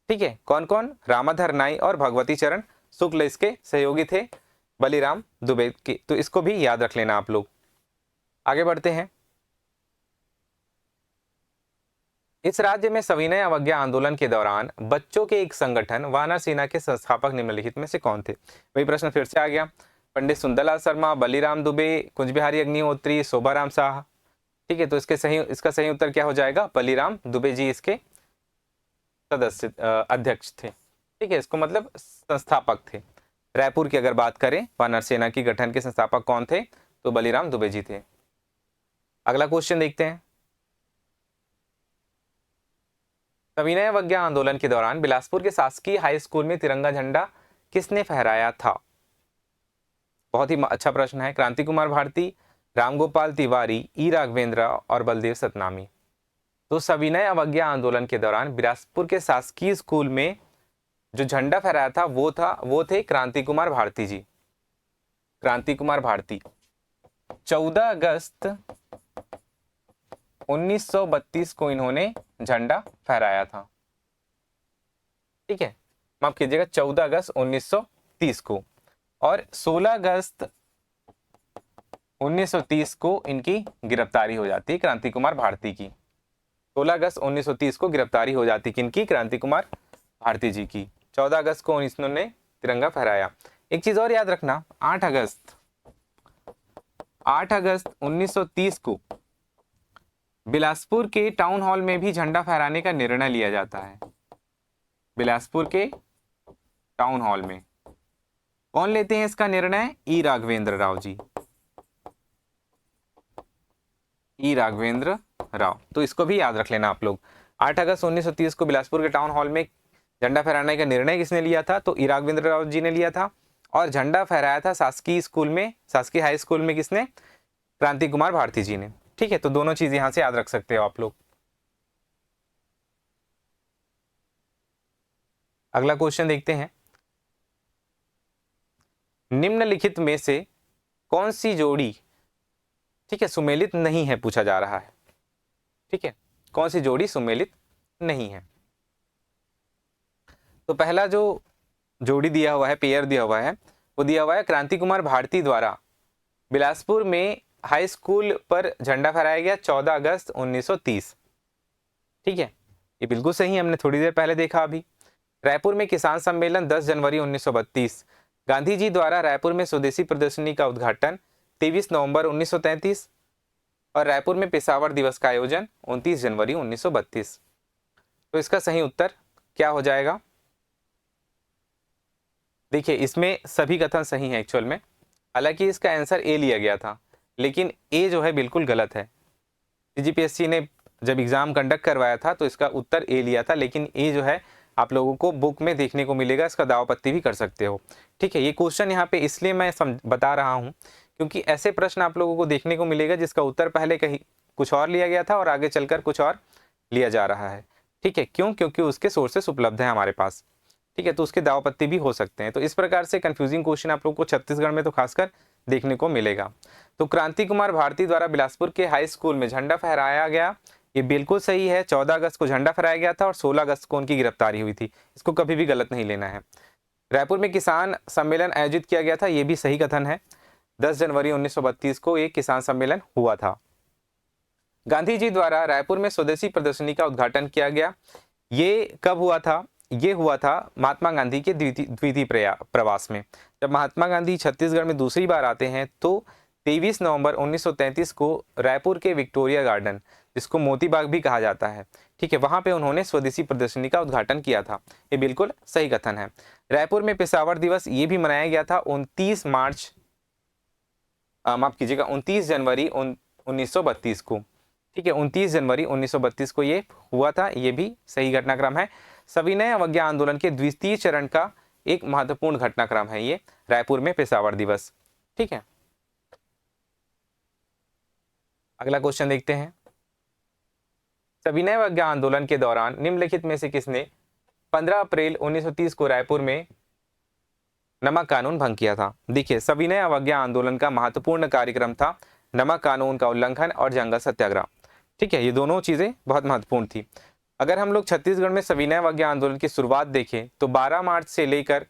ठीक है, कौन कौन? रामाधर नाई और भगवती चरण शुक्ल इसके सहयोगी थे बलीराम दुबे के। तो इसको भी याद रख लेना आप लोग। आगे बढ़ते हैं। इस राज्य में सविनय अवज्ञा आंदोलन के दौरान बच्चों के एक संगठन वानर सेना के संस्थापक निम्नलिखित में से कौन थे? वही प्रश्न फिर से आ गया। पंडित सुंदरलाल शर्मा, बलीराम दुबे, कुंज बिहारी अग्निहोत्री, शोभाराम शाह। ठीक है, तो इसका सही उत्तर क्या हो जाएगा? बलीराम दुबे जी इसके सदस्य अध्यक्ष थे। ठीक है, इसको मतलब संस्थापक थे। रायपुर की अगर बात करें वानर सेना की गठन के संस्थापक कौन थे? तो बलीराम दुबे जी थे। अगला क्वेश्चन देखते हैं। सविनय अवज्ञा आंदोलन के दौरान बिलासपुर के शासकीय हाई स्कूल में तिरंगा झंडा किसने फहराया था? बहुत ही अच्छा प्रश्न है। क्रांति कुमार भारती, रामगोपाल तिवारी, ई राघवेंद्र और बलदेव सतनामी। तो सविनय अवज्ञा आंदोलन के दौरान बिलासपुर के शासकीय स्कूल में जो झंडा फहराया था वो थे क्रांति कुमार भारती जी। क्रांति कुमार भारती 14 अगस्त 1932 को इन्होंने झंडा फहराया था। ठीक है, माफ कीजिएगा, 14 अगस्त 1930 को, और 16 अगस्त 1930 को इनकी गिरफ्तारी हो जाती है क्रांति कुमार भारती की। 16 अगस्त 1930 को गिरफ्तारी हो जाती किनकी? क्रांति कुमार भारती जी की। 14 अगस्त को इन्होंने तिरंगा फहराया। एक चीज और याद रखना, 8 अगस्त 1930 को बिलासपुर के टाउन हॉल में भी झंडा फहराने का निर्णय लिया जाता है। बिलासपुर के टाउन हॉल में कौन लेते हैं इसका निर्णय? ई राघवेंद्र राव जी, ई राघवेंद्र राव। तो इसको भी याद रख लेना आप लोग। 8 अगस्त 1930 को बिलासपुर के टाउन हॉल में झंडा फहराने का निर्णय किसने लिया था? तो ई राघवेंद्र राव जी ने लिया था। और झंडा फहराया था शासकीय स्कूल में, शासकीय हाई स्कूल में किसने? क्रांति कुमार भारती जी ने। ठीक है, तो दोनों चीज यहां से याद रख सकते हो आप लोग। अगला क्वेश्चन देखते हैं। निम्नलिखित में से कौन सी जोड़ी, ठीक है, सुमेलित नहीं है, पूछा जा रहा है। ठीक है, कौन सी जोड़ी सुमेलित नहीं है? तो पहला जो जोड़ी दिया हुआ है, पेयर दिया हुआ है, वो दिया हुआ है क्रांति कुमार भारती द्वारा बिलासपुर में हाई स्कूल पर झंडा फहराया गया 14 अगस्त 1930। ठीक है, ये बिल्कुल सही है, हमने थोड़ी देर पहले देखा अभी। रायपुर में किसान सम्मेलन 10 जनवरी 1932। गांधी जी द्वारा रायपुर में स्वदेशी प्रदर्शनी का उद्घाटन 23 नवंबर 1933 और रायपुर में पेशावर दिवस का आयोजन 29 जनवरी 1932। तो इसका सही उत्तर क्या हो जाएगा? देखिए, इसमें सभी कथन सही हैं एक्चुअल में, हालांकि इसका आंसर ए लिया गया था, लेकिन ए जो है बिल्कुल गलत है। सीजीपीएससी ने जब एग्जाम कंडक्ट करवाया था तो इसका उत्तर ए लिया था, लेकिन ए जो है आप लोगों को बुक में देखने को मिलेगा, इसका दावपत्ती भी कर सकते हो। ठीक है, ये क्वेश्चन यहाँ पे इसलिए मैं बता रहा हूँ क्योंकि ऐसे प्रश्न आप लोगों को देखने को मिलेगा जिसका उत्तर पहले कहीं कुछ और लिया गया था और आगे चलकर कुछ और लिया जा रहा है। ठीक है, क्यों? क्योंकि उसके सोर्सेस उपलब्ध हैं हमारे पास। ठीक है, तो उसके दावपत्ती भी हो सकते हैं। तो इस प्रकार से कंफ्यूजिंग क्वेश्चन आप लोगों को छत्तीसगढ़ में तो खासकर देखने को मिलेगा। तो क्रांति कुमार भारती द्वारा बिलासपुर के हाई स्कूल में झंडा फहराया गया, ये बिल्कुल सही है। 14 अगस्त को झंडा फहराया गया था और 16 अगस्त को उनकी गिरफ्तारी हुई थी। इसको कभी भी गलत नहीं लेना है। रायपुर में किसान सम्मेलन आयोजित किया गया था, ये भी सही कथन है। 10 जनवरी 1932 को एक किसान सम्मेलन हुआ था। गांधी जी द्वारा रायपुर में स्वदेशी प्रदर्शनी का उद्घाटन किया गया, ये कब हुआ था? ये हुआ था महात्मा गांधी के द्वितीय प्रवास में। जब महात्मा गांधी छत्तीसगढ़ में दूसरी बार आते हैं तो 23 नवंबर 1933 को रायपुर के विक्टोरिया गार्डन, जिसको मोती बाग भी कहा जाता है, ठीक है, वहां पे उन्होंने स्वदेशी प्रदर्शनी का उद्घाटन किया था। ये बिल्कुल सही कथन है। रायपुर में पेशावर दिवस ये भी मनाया गया था 29 जनवरी 1932 को, ठीक है, 29 जनवरी 1932 को ये हुआ था, ये भी सही घटनाक्रम है। सविनय अवज्ञा आंदोलन के द्वितीय चरण का एक महत्वपूर्ण घटनाक्रम है ये रायपुर में पेशावर दिवस, ठीक है। अगला क्वेश्चन देखते हैं। सविनय अवज्ञा आंदोलन के दौरान निम्नलिखित में से किसने 15 अप्रैल 1930 को रायपुर में नमक कानून भंग किया था? देखिए, सविनय अवज्ञा आंदोलन का महत्वपूर्ण कार्यक्रम था नमक कानून का उल्लंघन और जंगल सत्याग्रह, ठीक है, ये दोनों चीजें बहुत महत्वपूर्ण थी। अगर हम लोग छत्तीसगढ़ में सविनय अवज्ञा आंदोलन की शुरुआत देखें तो 12 मार्च से लेकर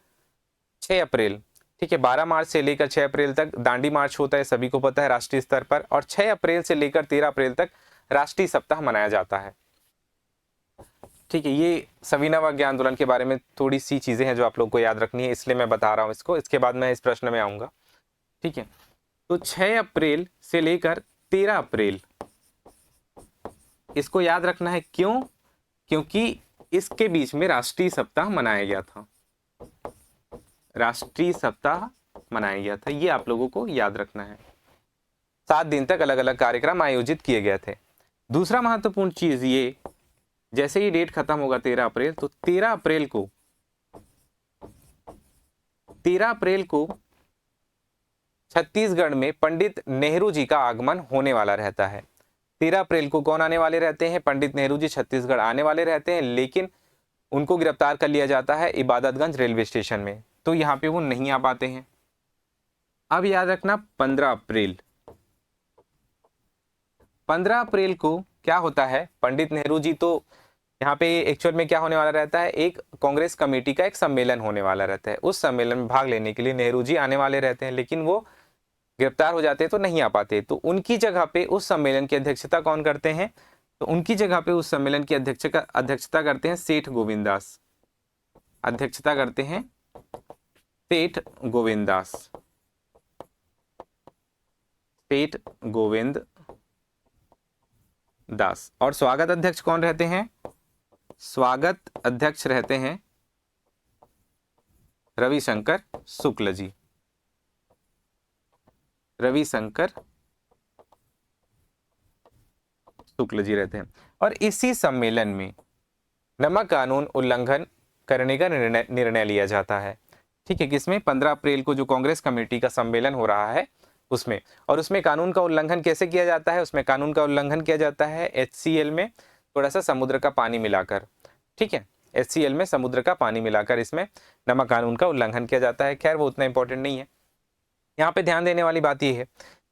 6 अप्रैल, ठीक है, 12 मार्च से लेकर 6 अप्रैल तक दांडी मार्च होता है, सभी को पता है, राष्ट्रीय स्तर पर। और 6 अप्रैल से लेकर 13 अप्रैल तक राष्ट्रीय सप्ताह मनाया जाता है, ठीक है। ये सविनय अवज्ञा आंदोलन के बारे में थोड़ी सी चीजें हैं जो आप लोग को याद रखनी है, इसलिए मैं बता रहा हूँ इसको। इसके बाद मैं इस प्रश्न में आऊंगा, ठीक है। तो 6 अप्रैल से लेकर 13 अप्रैल इसको याद रखना है। क्यों? क्योंकि इसके बीच में राष्ट्रीय सप्ताह मनाया गया था, राष्ट्रीय सप्ताह मनाया गया था, ये आप लोगों को याद रखना है। 7 दिन तक अलग अलग कार्यक्रम आयोजित किए गए थे। दूसरा महत्वपूर्ण चीज ये, जैसे ही डेट खत्म होगा 13 अप्रैल, तो 13 अप्रैल को छत्तीसगढ़ में पंडित नेहरू जी का आगमन होने वाला रहता है। 13 अप्रैल को कौन आने वाले रहते हैं? पंडित नेहरू जी छत्तीसगढ़ आने वाले रहते हैं, लेकिन उनको गिरफ्तार कर लिया जाता है इबादतगंज रेलवे स्टेशन में, तो यहाँ पे वो नहीं आ पाते हैं। अब याद रखना 15 अप्रैल को क्या होता है? पंडित नेहरू जी, तो यहाँ पे एक्चुअल में क्या होने वाला रहता है, एक कांग्रेस कमेटी का एक सम्मेलन होने वाला रहता है। उस सम्मेलन में भाग लेने के लिए नेहरू जी आने वाले रहते हैं, लेकिन वो गिरफ्तार हो जाते हैं तो नहीं आ पाते। तो उनकी जगह पे उस सम्मेलन की अध्यक्षता कौन करते हैं? तो उनकी जगह पे उस सम्मेलन की अध्यक्षता करते हैं सेठ गोविंददास, अध्यक्षता करते हैं सेठ गोविंद दास। और स्वागत अध्यक्ष कौन रहते हैं? स्वागत अध्यक्ष रहते हैं रविशंकर शुक्ल जी, रविशंकर शुक्ल जी रहते हैं। और इसी सम्मेलन में नमक कानून उल्लंघन करने का निर्णय लिया जाता है, ठीक है, किसमें? 15 अप्रैल को जो कांग्रेस कमेटी का सम्मेलन हो रहा है उसमें। और उसमें कानून का उल्लंघन कैसे किया जाता है? उसमें कानून का उल्लंघन किया जाता है HCl में थोड़ा सा समुद्र का पानी मिलाकर, ठीक है, HCl में समुद्र का पानी मिलाकर इसमें नमक कानून का उल्लंघन किया जाता है। खैर वो उतना इंपॉर्टेंट नहीं है। यहाँ पे ध्यान देने वाली बात यह है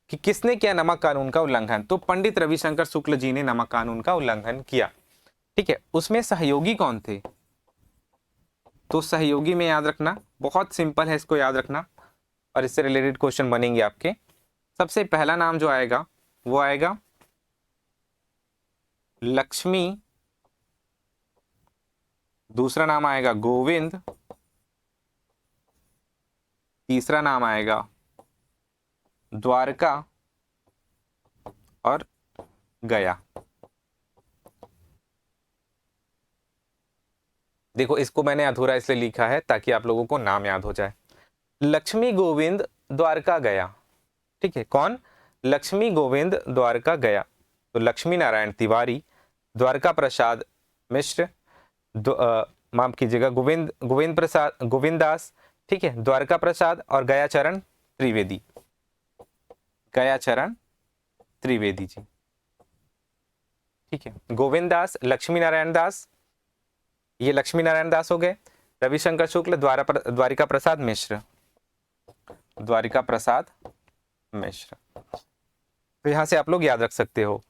कि किसने किया नमक कानून का उल्लंघन? तो पंडित रविशंकर शुक्ल जी ने नमक कानून का उल्लंघन किया, ठीक है। उसमें सहयोगी कौन थे? तो सहयोगी में याद रखना बहुत सिंपल है, इसको याद रखना और इससे रिलेटेड क्वेश्चन बनेंगे आपके। सबसे पहला नाम जो आएगा वो आएगा लक्ष्मी, दूसरा नाम आएगा गोविंद, तीसरा नाम आएगा द्वारका और गया। देखो इसको मैंने अधूरा इसलिए लिखा है ताकि आप लोगों को नाम याद हो जाए। लक्ष्मी गोविंद द्वारका गया, ठीक है, कौन? लक्ष्मी गोविंद द्वारका गया। तो लक्ष्मी नारायण तिवारी, द्वारका प्रसाद मिश्र, माफ कीजिएगा गोविंद दास, ठीक है, द्वारका प्रसाद और गयाचरण त्रिवेदी, गयाचरण त्रिवेदी जी, ठीक है। गोविंद दास, लक्ष्मी नारायण दास, ये लक्ष्मी नारायण दास हो गए। रविशंकर शुक्ल, द्वारिका प्रसाद मिश्र, द्वारिका प्रसाद मिश्र। तो यहाँ से आप लोग याद रख सकते हो,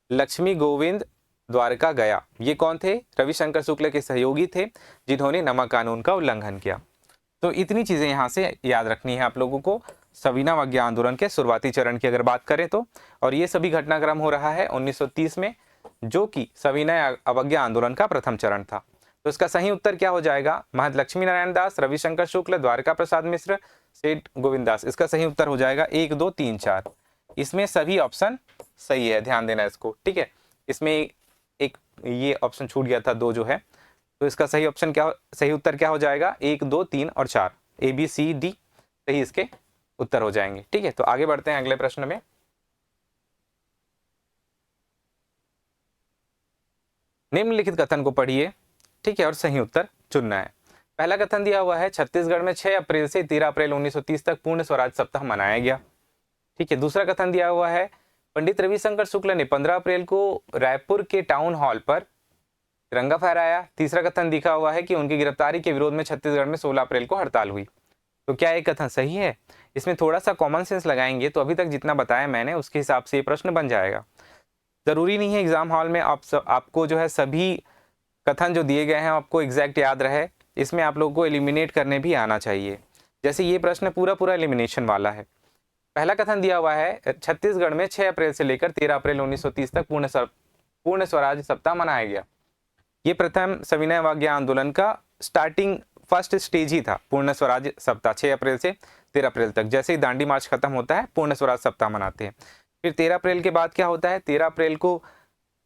लक्ष्मी गोविंद द्वारका गया, ये कौन थे? रविशंकर शुक्ल के सहयोगी थे जिन्होंने नमक कानून का उल्लंघन किया। तो इतनी चीजें यहाँ से याद रखनी है आप लोगों को सविनय अवज्ञा आंदोलन के शुरुआती चरण की अगर बात करें तो। और ये सभी घटनाक्रम हो रहा है 1930 में, जो कि सविनय अवज्ञा आंदोलन का प्रथम चरण था। तो इसका सही उत्तर क्या हो जाएगा? महंत लक्ष्मी नारायण दास, रविशंकर शुक्ल, द्वारका प्रसाद मिश्र, सेठ गोविंद दास। इसका सही उत्तर हो जाएगा 1, 2, 3, 4। इसमें सभी ऑप्शन सही है, ध्यान देना इसको, ठीक है। इसमें एक ये ऑप्शन छूट गया था 2 जो है, तो इसका सही ऑप्शन क्या, सही उत्तर क्या हो जाएगा? 1, 2, 3 और 4, ABCD सही इसके उत्तर हो जाएंगे, ठीक है। तो आगे बढ़ते हैं अगले प्रश्न में। निम्नलिखित कथन को पढ़िए, ठीक है, और सही उत्तर चुनना है। पहला कथन दिया हुआ है, छत्तीसगढ़ में 6 अप्रैल से 13 अप्रैल 1930 तक पूर्ण स्वराज सप्ताह मनाया गया, ठीक है। दूसरा कथन दिया हुआ है, पंडित रविशंकर शुक्ल ने 15 अप्रैल को रायपुर के टाउन हॉल पर तिरंगा फहराया। तीसरा कथन दिखा हुआ है कि उनकी गिरफ्तारी के विरोध में छत्तीसगढ़ में 16 अप्रैल को हड़ताल हुई। तो क्या ये कथन सही है? इसमें थोड़ा सा कॉमन सेंस लगाएंगे तो अभी तक जितना बताया मैंने उसके हिसाब से ये प्रश्न बन जाएगा। जरूरी नहीं है एग्जाम हॉल में आपको जो है सभी कथन जो दिए गए हैं आपको एग्जैक्ट याद रहे, इसमें आप लोगों को एलिमिनेट करने भी आना चाहिए। जैसे ये प्रश्न पूरा एलिमिनेशन वाला है। पहला कथन दिया हुआ है, छत्तीसगढ़ में 6 अप्रैल से लेकर 13 अप्रैल 1930 तक पूर्ण स्वराज सप्ताह मनाया गया। ये प्रथम सविनय अवज्ञा आंदोलन का स्टार्टिंग फर्स्ट स्टेज ही था, पूर्ण स्वराज सप्ताह 6 अप्रैल से 13 अप्रैल तक। जैसे ही दांडी मार्च खत्म होता है पूर्ण स्वराज सप्ताह मनाते हैं। फिर 13 अप्रैल के बाद क्या होता है? 13 अप्रैल को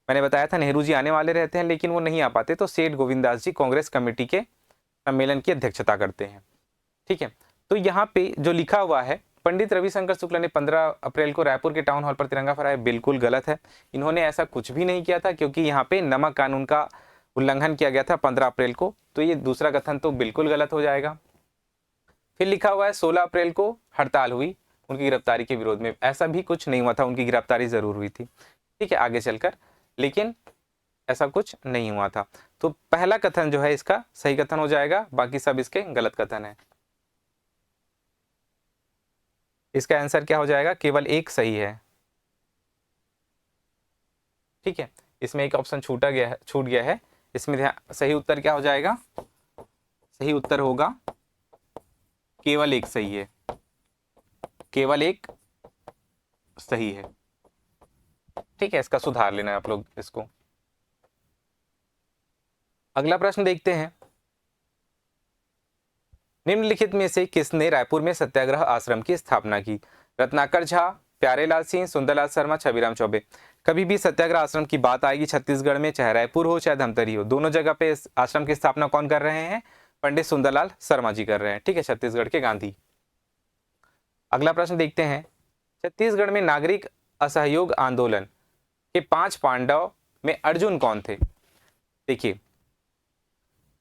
मैंने बताया था नेहरू जी आने वाले रहते हैं लेकिन वो नहीं आ पाते, तो सेठ गोविंद दास जी कांग्रेस कमेटी के सम्मेलन की अध्यक्षता करते हैं, ठीक है। तो यहाँ पे जो लिखा हुआ है, पंडित रविशंकर शुक्ल ने 15 अप्रैल को रायपुर के टाउन हॉल पर तिरंगा फहराया, बिल्कुल गलत है। इन्होंने ऐसा कुछ भी नहीं किया था क्योंकि यहाँ पे नमक कानून का उल्लंघन किया गया था 15 अप्रैल को, तो ये दूसरा कथन तो बिल्कुल गलत हो जाएगा। फिर लिखा हुआ है 16 अप्रैल को हड़ताल हुई उनकी गिरफ्तारी के विरोध में, ऐसा भी कुछ नहीं हुआ था, उनकी गिरफ्तारी जरूर हुई थी, ठीक है, आगे चलकर, लेकिन ऐसा कुछ नहीं हुआ था। तो पहला कथन जो है इसका सही कथन हो जाएगा, बाकी सब इसके गलत कथन है। इसका आंसर क्या हो जाएगा? केवल एक सही है, ठीक है। इसमें एक ऑप्शन छूट गया है। इसमें सही उत्तर क्या हो जाएगा? सही उत्तर होगा केवल एक सही है, केवल एक सही है, ठीक है। इसका सुधार लेना है आप लोग इसको। अगला प्रश्न देखते हैं, निम्नलिखित में से किसने रायपुर में सत्याग्रह आश्रम की स्थापना की? रत्नाकर झा, प्यारेलाल सिंह, सुंदरलाल शर्मा, छबीराम चौबे। कभी भी सत्याग्रह आश्रम की बात आएगी छत्तीसगढ़ में, चाहे रायपुर हो चाहे धमतरी हो, दोनों जगह पे इस आश्रम की स्थापना कौन कर रहे हैं? पंडित सुंदरलाल शर्मा जी कर रहे हैं, ठीक है, छत्तीसगढ़ के गांधी। अगला प्रश्न देखते हैं, छत्तीसगढ़ में नागरिक असहयोग आंदोलन के 5 पांडव में अर्जुन कौन थे? देखिए,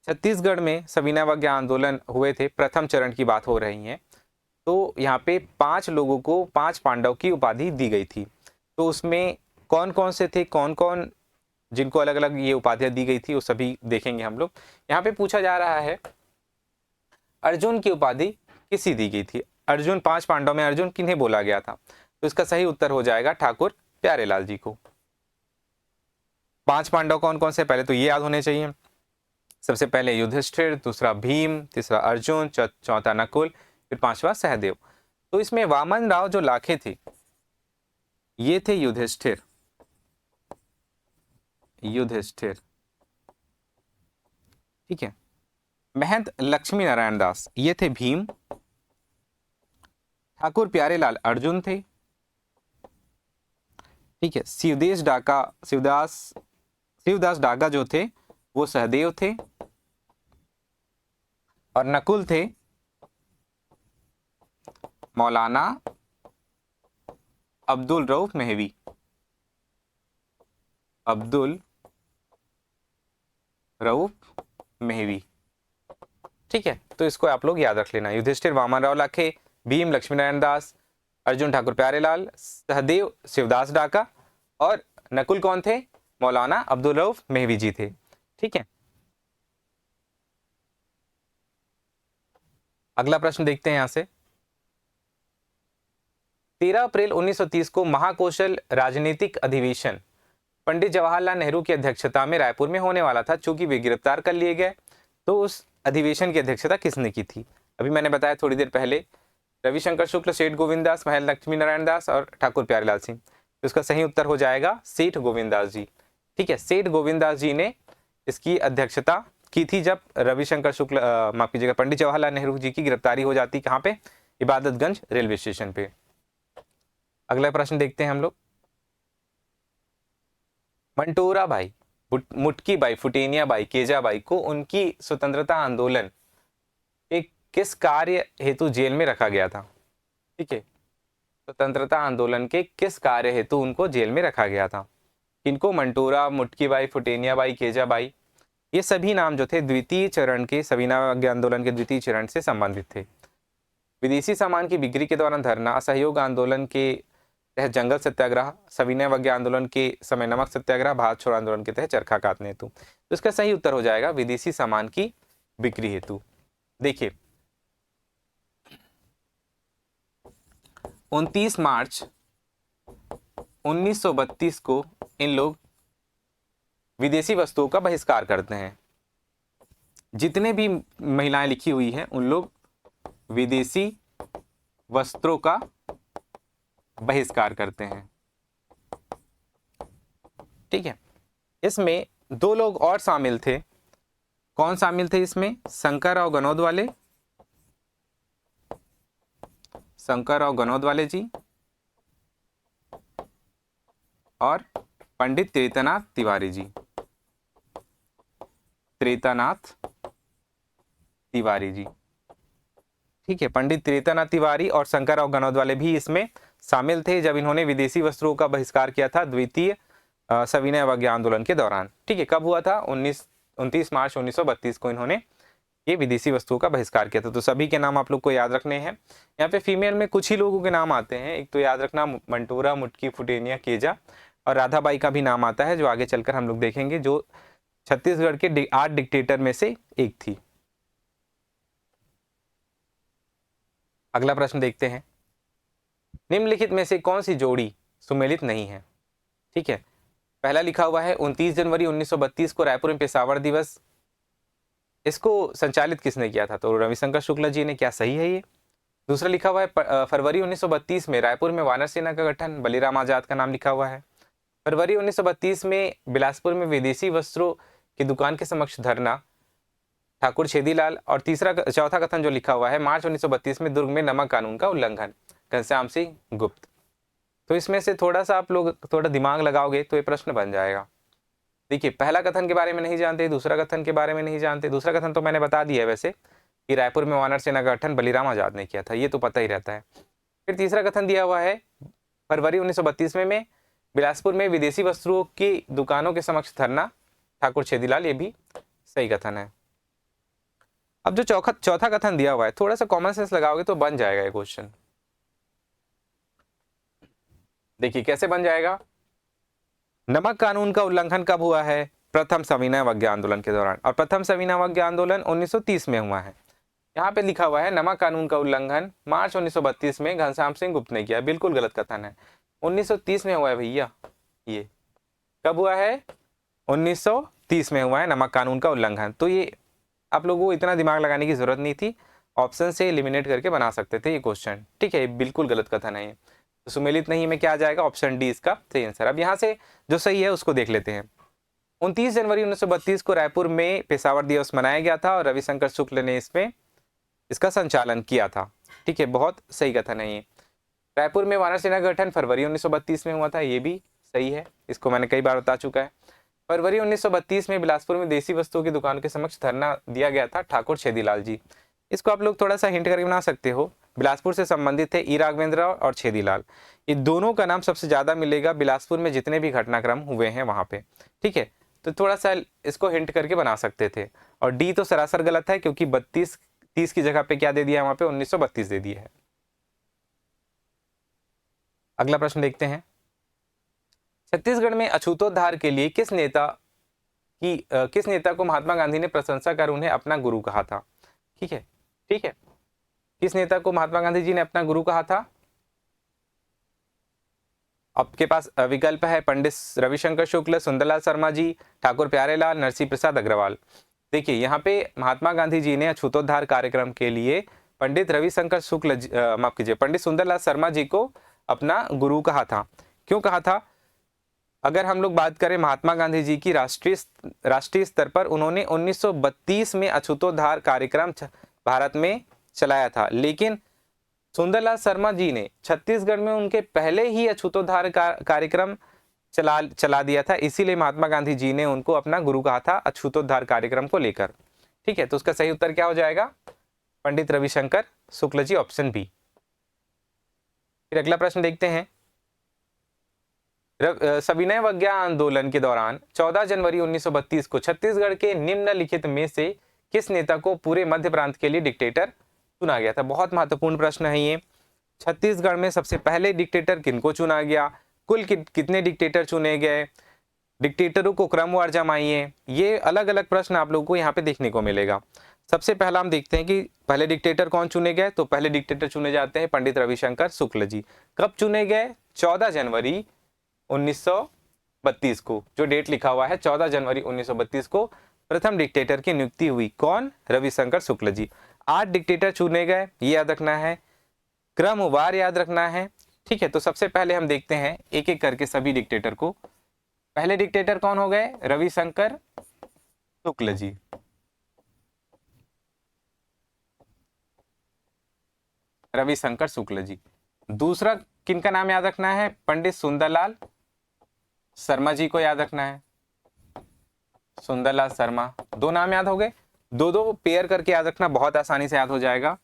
छत्तीसगढ़ में सविनय अवज्ञा आंदोलन हुए थे, प्रथम चरण की बात हो रही है। तो यहाँ पे 5 लोगों को 5 पांडव की उपाधि दी गई थी। तो उसमें कौन कौन से थे, कौन कौन जिनको अलग अलग ये उपाधियां दी गई थी, वो सभी देखेंगे हम लोग। यहाँ पे पूछा जा रहा है अर्जुन की उपाधि किसी दी गई थी? अर्जुन, 5 पांडव में अर्जुन किन्हें बोला गया था? तो इसका सही उत्तर हो जाएगा ठाकुर प्यारेलाल जी को। 5 पांडव कौन कौन से, पहले तो ये याद होने चाहिए। सबसे पहले युधिष्ठिर, दूसरा भीम, तीसरा अर्जुन, चौथा नकुल, फिर 5वां सहदेव। तो इसमें वामन राव जो लाखे थे ये थे युधिष्ठिर, ठीक है। महंत लक्ष्मी नारायण दास ये थे भीम, ठाकुर प्यारेलाल अर्जुन थे, ठीक है। शिवदास डागा जो थे वो सहदेव थे, और नकुल थे मौलाना अब्दुल रऊफ मेहवी, ठीक है। तो इसको आप लोग याद रख लेना, युधिष्ठिर वामन राव लाखे, भीम लक्ष्मी नारायण दास, अर्जुन ठाकुर प्यारेलाल, सहदेव शिवदास डाका, और नकुल कौन थे? मौलाना अब्दुल रऊफ मेहवी जी थे, ठीक है। अगला प्रश्न देखते हैं यहां से, 13 अप्रैल 1930 को महाकौशल राजनीतिक अधिवेशन पंडित जवाहरलाल नेहरू की अध्यक्षता में रायपुर में होने वाला था। चूंकि वे गिरफ्तार कर लिए गए तो उस अधिवेशन की अध्यक्षता किसने की थी? अभी मैंने बताया थोड़ी देर पहले, रविशंकर शुक्ल, सेठ गोविंददास, महल लक्ष्मी नारायण दास और ठाकुर प्यारेलाल सिंह। तो इसका सही उत्तर हो जाएगा सेठ गोविंददास जी। ठीक है, सेठ गोविंददास जी ने इसकी अध्यक्षता की थी जब रविशंकर शुक्ल माफ कीजिएगा पंडित जवाहरलाल नेहरू जी की गिरफ्तारी हो जाती। कहाँ पे? इबादतगंज रेलवे स्टेशन पे। अगला प्रश्न देखते हैं हम लोग। मंटोरा भाई, मुटकी बाई, फुटेनिया बाई, केजा बाई को उनकी स्वतंत्रता आंदोलन के किस कार्य हेतु जेल में रखा गया था? ठीक है, स्वतंत्रता आंदोलन के किस कार्य हेतु उनको जेल में रखा गया था? किनको? Mantora, मुटकी by, फुटेनिया by, केजा by. ये सभी नाम जो थे द्वितीय चरण के सविनय आंदोलन के द्वितीय चरण से संबंधित थे। विदेशी सामान की बिक्री के दौरान धरना, असहयोग आंदोलन के तहत जंगल सत्याग्रह, सविनय अवज्ञा आंदोलन के समय नमक सत्याग्रह, भारत छोड़ो आंदोलन के तहत चरखा काटने हेतु। तो इसका सही उत्तर हो जाएगा विदेशी सामान की बिक्री हेतु। देखिए 29 मार्च 1932 को इन लोग विदेशी वस्तुओं का बहिष्कार करते हैं। जितने भी महिलाएं लिखी हुई हैं उन लोग विदेशी वस्त्रों का बहिष्कार करते हैं। ठीक है, इसमें दो लोग और शामिल थे। कौन शामिल थे इसमें? शंकरराव गनौदवाले, शंकरराव गनौदवाले जी और पंडित त्रेतानाथ तिवारी जी। त्रेतानाथ तिवारी जी। ठीक है, पंडित त्रेतानाथ तिवारी और शंकरराव गनौदवाले भी इसमें शामिल थे जब इन्होंने विदेशी वस्त्रों का बहिष्कार किया था द्वितीय सविनय अवज्ञा आंदोलन के दौरान। ठीक है, कब हुआ था? 29 मार्च 1932 को इन्होंने ये विदेशी वस्तुओं का बहिष्कार किया था। तो सभी के नाम आप लोग को याद रखने हैं। यहाँ पे फीमेल में कुछ ही लोगों के नाम आते हैं। एक तो याद रखना मंटोरा, मुटकी, फुटेनिया, केजा और राधाबाई का भी नाम आता है जो आगे चलकर हम लोग देखेंगे, जो छत्तीसगढ़ के 8 डिक्टेटर में से एक थी। अगला प्रश्न देखते हैं। निम्नलिखित में से कौन सी जोड़ी सुमेलित नहीं है? ठीक है, पहला लिखा हुआ है 29 जनवरी 1932 को रायपुर में पेशावर दिवस। इसको संचालित किसने किया था? तो रविशंकर शुक्ला जी ने। क्या सही है ये? दूसरा लिखा हुआ है फरवरी 1932 में रायपुर में वानर सेना का गठन, बलीराम आजाद का नाम लिखा हुआ है। फरवरी 1932 में बिलासपुर में विदेशी वस्त्रों की दुकान के समक्ष धरना, ठाकुर छेदीलाल। और चौथा कथन जो लिखा हुआ है मार्च 1932 में दुर्ग में नमक कानून का उल्लंघन, घनश्याम सिंह गुप्त। तो इसमें से थोड़ा सा आप लोग थोड़ा दिमाग लगाओगे तो ये प्रश्न बन जाएगा। देखिए, पहला कथन के बारे में नहीं जानते, दूसरा कथन के बारे में नहीं जानते। दूसरा कथन तो मैंने बता दिया है वैसे कि रायपुर में वानर सेना का गठन बलीराम आजाद ने किया था, ये तो पता ही रहता है। फिर तीसरा कथन दिया हुआ है फरवरी 1932 में बिलासपुर में विदेशी वस्त्रों की दुकानों के समक्ष धरना, ठाकुर छेदीलाल, ये भी सही कथन है। अब जो चौथा कथन दिया हुआ है थोड़ा सा कॉमन सेंस लगाओगे तो बन जाएगा ये क्वेश्चन। देखिए कैसे बन जाएगा। नमक कानून का उल्लंघन कब हुआ है? प्रथम सविनय अवज्ञा आंदोलन के दौरान। और प्रथम सविनय अवज्ञा आंदोलन 1930 में हुआ है। यहाँ पे लिखा हुआ है नमक कानून का उल्लंघन मार्च 1932 में घनश्याम सिंह गुप्त ने किया। बिल्कुल गलत कथन है। 1930 में हुआ है भैया। ये कब हुआ है? 1930 में हुआ है नमक कानून का उल्लंघन। तो ये आप लोगों को इतना दिमाग लगाने की जरूरत नहीं थी, ऑप्शन से एलिमिनेट करके बना सकते थे ये क्वेश्चन। ठीक है, बिल्कुल गलत कथन है ये। तो सुमेलित नहीं में क्या आ जाएगा? ऑप्शन डी इसका सही आंसर। अब यहाँ से जो सही है उसको देख लेते हैं। 29 जनवरी 1932 को रायपुर में पेशावर दिवस मनाया गया था और रविशंकर शुक्ल ने इसका संचालन किया था। ठीक है, बहुत सही कथन है ये। रायपुर में वानर सेना का गठन फरवरी 1932 में हुआ था, ये भी सही है, इसको मैंने कई बार बता चुका है। फरवरी 1932 में बिलासपुर में देसी वस्तुओं की दुकान के समक्ष धरना दिया गया था, ठाकुर छेदीलाल जी। इसको आप लोग थोड़ा सा हिंट करके बना सकते हो। बिलासपुर से संबंधित थे ई राघवेंद्र और छेदीलाल। ये दोनों का नाम सबसे ज्यादा मिलेगा बिलासपुर में जितने भी घटनाक्रम हुए हैं वहां पे। ठीक है, तो थोड़ा सा इसको हिंट करके बना सकते थे। और डी तो सरासर गलत है क्योंकि 30 की जगह पे क्या दे दिया है वहां पे? 1932 दे दिया है। अगला प्रश्न देखते हैं। छत्तीसगढ़ में अछूतोद्धार के लिए किस नेता को महात्मा गांधी ने प्रशंसा कर उन्हें अपना गुरु कहा था? ठीक है, किस नेता को महात्मा गांधी जी ने अपना गुरु कहा था? आपके पास विकल्प है पंडित रविशंकर शुक्ल, सुंदरलाल शर्मा जी, ठाकुर प्यारेलाल, नरसिंह प्रसाद अग्रवाल। देखिए यहाँ पे महात्मा गांधी जी ने अछूतोद्धार कार्यक्रम के लिए पंडित रविशंकर शुक्ल माफ कीजिए पंडित सुंदरलाल शर्मा जी को अपना गुरु कहा था। क्यों कहा था? अगर हम लोग बात करें महात्मा गांधी जी की राष्ट्रीय स्तर पर उन्होंने 1932 में अछूतोद्धार कार्यक्रम भारत में चलाया था, लेकिन सुंदरलाल शर्मा जी ने छत्तीसगढ़ में उनके पहले ही अछूतोद्धार कार्यक्रम चला दिया था, इसीलिए महात्मा गांधी जी ने उनको अपना गुरु कहा था अछूतोद्धार कार्यक्रम को लेकर। ठीक है, तो उसका सही उत्तर क्या हो जाएगा? Pandit Ravishankar Shukla ji, option B. फिर अगला प्रश्न देखते हैं। सविनय अवज्ञा आंदोलन के दौरान 14 जनवरी 1932 को छत्तीसगढ़ के निम्नलिखित में से किस नेता को पूरे मध्य प्रांत के लिए डिक्टेटर चुना गया था? बहुत महत्वपूर्ण प्रश्न है ये। छत्तीसगढ़ में सबसे पहले डिक्टेटर किनको चुना गया, कुल कितने डिक्टेटर चुने गए, डिक्टेटरों को क्रमवार जमाइए, ये अलग अलग प्रश्न आप लोगों को यहाँ पे देखने को मिलेगा। सबसे पहला हम देखते हैं कि पहले डिक्टेटर कौन चुने गए। तो पहले डिक्टेटर चुने जाते हैं पंडित रविशंकर शुक्ल जी। कब चुने गए? 14 जनवरी 1932 को, जो डेट लिखा हुआ है 14 जनवरी 1932 को प्रथम डिक्टेटर की नियुक्ति हुई। कौन? रविशंकर शुक्ल जी। 8 डिक्टेटर चुने गए, ये याद रखना है, क्रमवार याद रखना है। ठीक है, तो सबसे पहले हम देखते हैं एक एक करके सभी डिक्टेटर को। पहले डिक्टेटर कौन हो गए? रविशंकर शुक्ल जी। रविशंकर शुक्ल जी। दूसरा किनका नाम याद रखना है? पंडित सुंदरलाल शर्मा जी को याद रखना है। सुंदरलाल शर्मा, दो नाम याद हो गए, दो दो पेयर करके याद रखना, बहुत आसानी से याद हो जाएगा।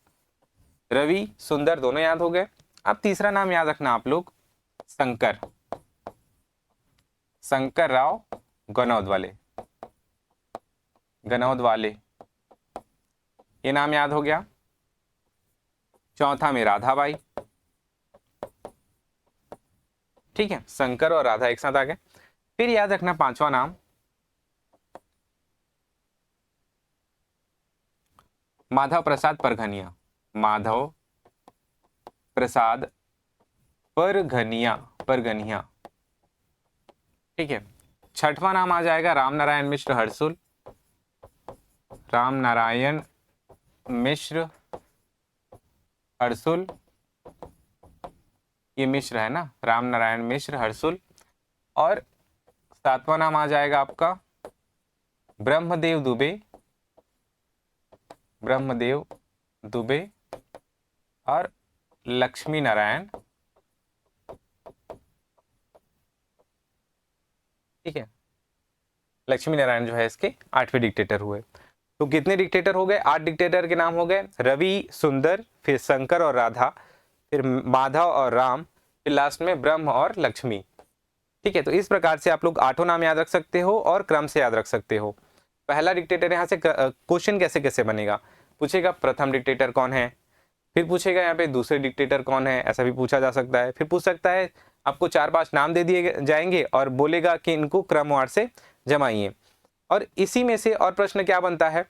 रवि सुंदर दोनों याद हो गए। अब तीसरा नाम याद रखना आप लोग, शंकर राव गनौद वाले, ये नाम याद हो गया। चौथा में राधाबाई। ठीक है, शंकर और राधा एक साथ आ गए। फिर याद रखना पांचवा नाम माधव प्रसाद परघनिया। ठीक है, छठवां नाम आ जाएगा राम नारायण मिश्र हर्सुल, ये मिश्र है ना, राम नारायण मिश्र हर्सुल। और सातवां नाम आ जाएगा आपका ब्रह्मदेव दुबे और लक्ष्मी नारायण। ठीक है, लक्ष्मी नारायण जो है इसके 8वें डिक्टेटर हुए। तो कितने डिक्टेटर हो गए? 8 डिक्टेटर के नाम हो गए, रवि, सुंदर, फिर शंकर और राधा, फिर माधव और राम, फिर लास्ट में ब्रह्म और लक्ष्मी। ठीक है, तो इस प्रकार से आप लोग 8 नाम याद रख सकते हो और क्रम से याद रख सकते हो। पहला डिक्टेटर, यहाँ से क्वेश्चन कैसे कैसे बनेगा, पूछेगा प्रथम डिक्टेटर कौन है, फिर पूछेगा यहाँ पे दूसरे डिक्टेटर कौन है, ऐसा भी पूछा जा सकता है। फिर पूछ सकता है आपको 4-5 नाम दे दिए जाएंगे और बोलेगा कि इनको क्रमवार से जमाइए। और इसी में से और प्रश्न क्या बनता है,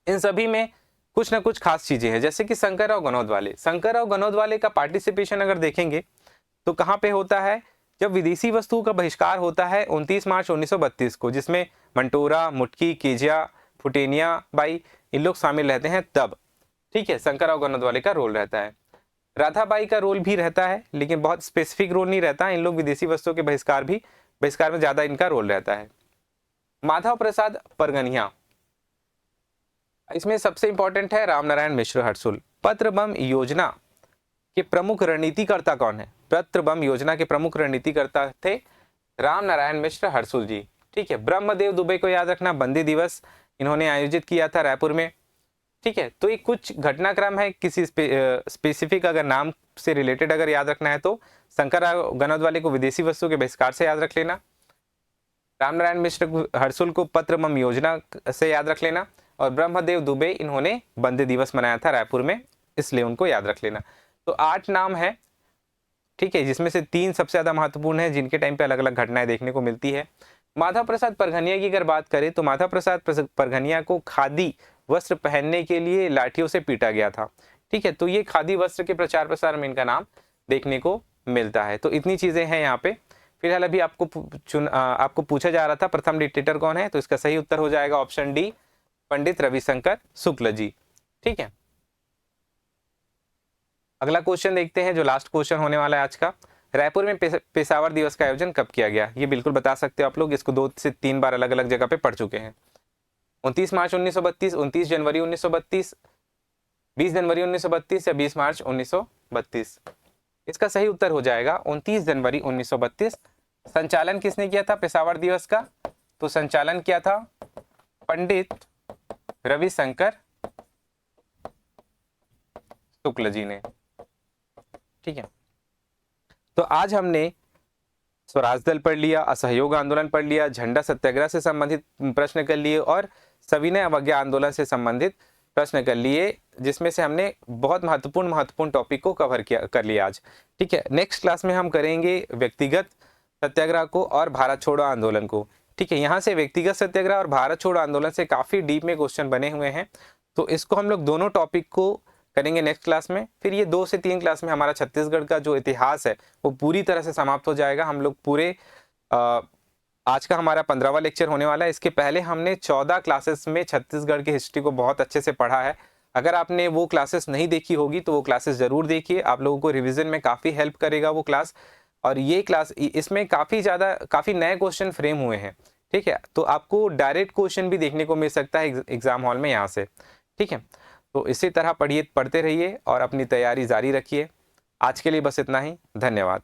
इन सभी में कुछ ना कुछ खास चीजें हैं। जैसे कि शंकरराव गनौद वाले का पार्टिसिपेशन अगर देखेंगे तो कहाँ पे होता है? जब विदेशी वस्तुओं का बहिष्कार होता है 29 मार्च 1932 को, जिसमें मंटोरा, मुटकी, केजिया, फुटेनिया बाई इन लोग शामिल रहते हैं तब। ठीक है, शंकरराव गनौद वाले का रोल रहता है। राधाबाई का रोल भी रहता है, लेकिन बहुत स्पेसिफिक रोल नहीं रहता। इन लोग विदेशी वस्तुओं के बहिष्कार में ज्यादा इनका रोल रहता है। माधव प्रसाद परगनिया, इसमें सबसे इंपॉर्टेंट है राम नारायण मिश्र हर्सुल। पत्र बम योजना के प्रमुख रणनीतिकर्ता कौन है? पत्र बम योजना के प्रमुख रणनीतिकर्ता थे राम नारायण मिश्र हर्सुल जी। ठीक है, ब्रह्मदेव दुबे को याद रखना, बंदी दिवस इन्होंने आयोजित किया था रायपुर में। ठीक है, तो ये कुछ घटनाक्रम है, किसी स्पेसिफिक अगर नाम से रिलेटेड अगर याद रखना है तो शंकरराव गनौद वाले को विदेशी वस्तुओं के बहिष्कार से याद रख लेना, राम नारायण मिश्र हर्सुल को पत्र बम योजना से याद रख लेना, और ब्रह्मदेव दुबे इन्होंने बंदी दिवस मनाया था रायपुर में, इसलिए उनको याद रख लेना। तो 8 नाम है। ठीक है, जिसमें से 3 सबसे ज्यादा महत्वपूर्ण है, जिनके टाइम पे अलग अलग घटनाएं देखने को मिलती है। माधव प्रसाद परगनिया की अगर बात करें तो माधव प्रसाद परगनिया को खादी वस्त्र पहनने के लिए लाठियों से पीटा गया था। ठीक है, तो ये खादी वस्त्र के प्रचार प्रसार में इनका नाम देखने को मिलता है। तो इतनी चीज़ें हैं यहाँ पे। फिलहाल अभी आपको पूछा जा रहा था प्रथम डिक्टेटर कौन है, तो इसका सही उत्तर हो जाएगा ऑप्शन डी, पंडित रविशंकर शुक्ल जी। ठीक है, अगला क्वेश्चन देखते हैं जो लास्ट क्वेश्चन होने वाला है आज का। रायपुर में पेशावर दिवस का आयोजन कब किया गया? ये बिल्कुल बता सकते हो आप लोग, इसको 2 से 3 बार अलग अलग जगह पे पढ़ चुके हैं। 29 मार्च 1932, 29 जनवरी 1932, 20 जनवरी 1932 या 20 मार्च 1932? इसका सही उत्तर हो जाएगा 29 जनवरी 1932। संचालन किसने किया था पेशावर दिवस का? तो संचालन किया था पंडित रविशंकर शुक्ल जी ने। ठीक है, तो आज हमने स्वराज दल पढ़ लिया, असहयोग आंदोलन पढ़ लिया, झंडा सत्याग्रह से संबंधित प्रश्न कर लिए और सविनय अवज्ञा आंदोलन से संबंधित प्रश्न कर लिए, जिसमें से हमने बहुत महत्वपूर्ण टॉपिक को कवर कर लिया आज। ठीक है, नेक्स्ट क्लास में हम करेंगे व्यक्तिगत सत्याग्रह को और भारत छोड़ो आंदोलन को। ठीक है, यहाँ से व्यक्तिगत सत्याग्रह और भारत छोड़ो आंदोलन से काफी डीप में क्वेश्चन बने हुए हैं, तो इसको हम लोग दोनों टॉपिक को करेंगे नेक्स्ट क्लास में। फिर ये 2 से 3 क्लास में हमारा छत्तीसगढ़ का जो इतिहास है वो पूरी तरह से समाप्त हो जाएगा। हम लोग पूरे आज का हमारा 15वां लेक्चर होने वाला है। इसके पहले हमने 14 क्लासेस में छत्तीसगढ़ की हिस्ट्री को बहुत अच्छे से पढ़ा है। अगर आपने वो क्लासेस नहीं देखी होगी तो वो क्लासेस जरूर देखिए, आप लोगों को रिवीजन में काफ़ी हेल्प करेगा वो क्लास। और ये क्लास, इसमें काफ़ी नए क्वेश्चन फ्रेम हुए हैं। ठीक है, तो आपको डायरेक्ट क्वेश्चन भी देखने को मिल सकता है एग्जाम हॉल में यहाँ से। ठीक है, तो इसी तरह पढ़ते रहिए और अपनी तैयारी जारी रखिए। आज के लिए बस इतना ही, धन्यवाद।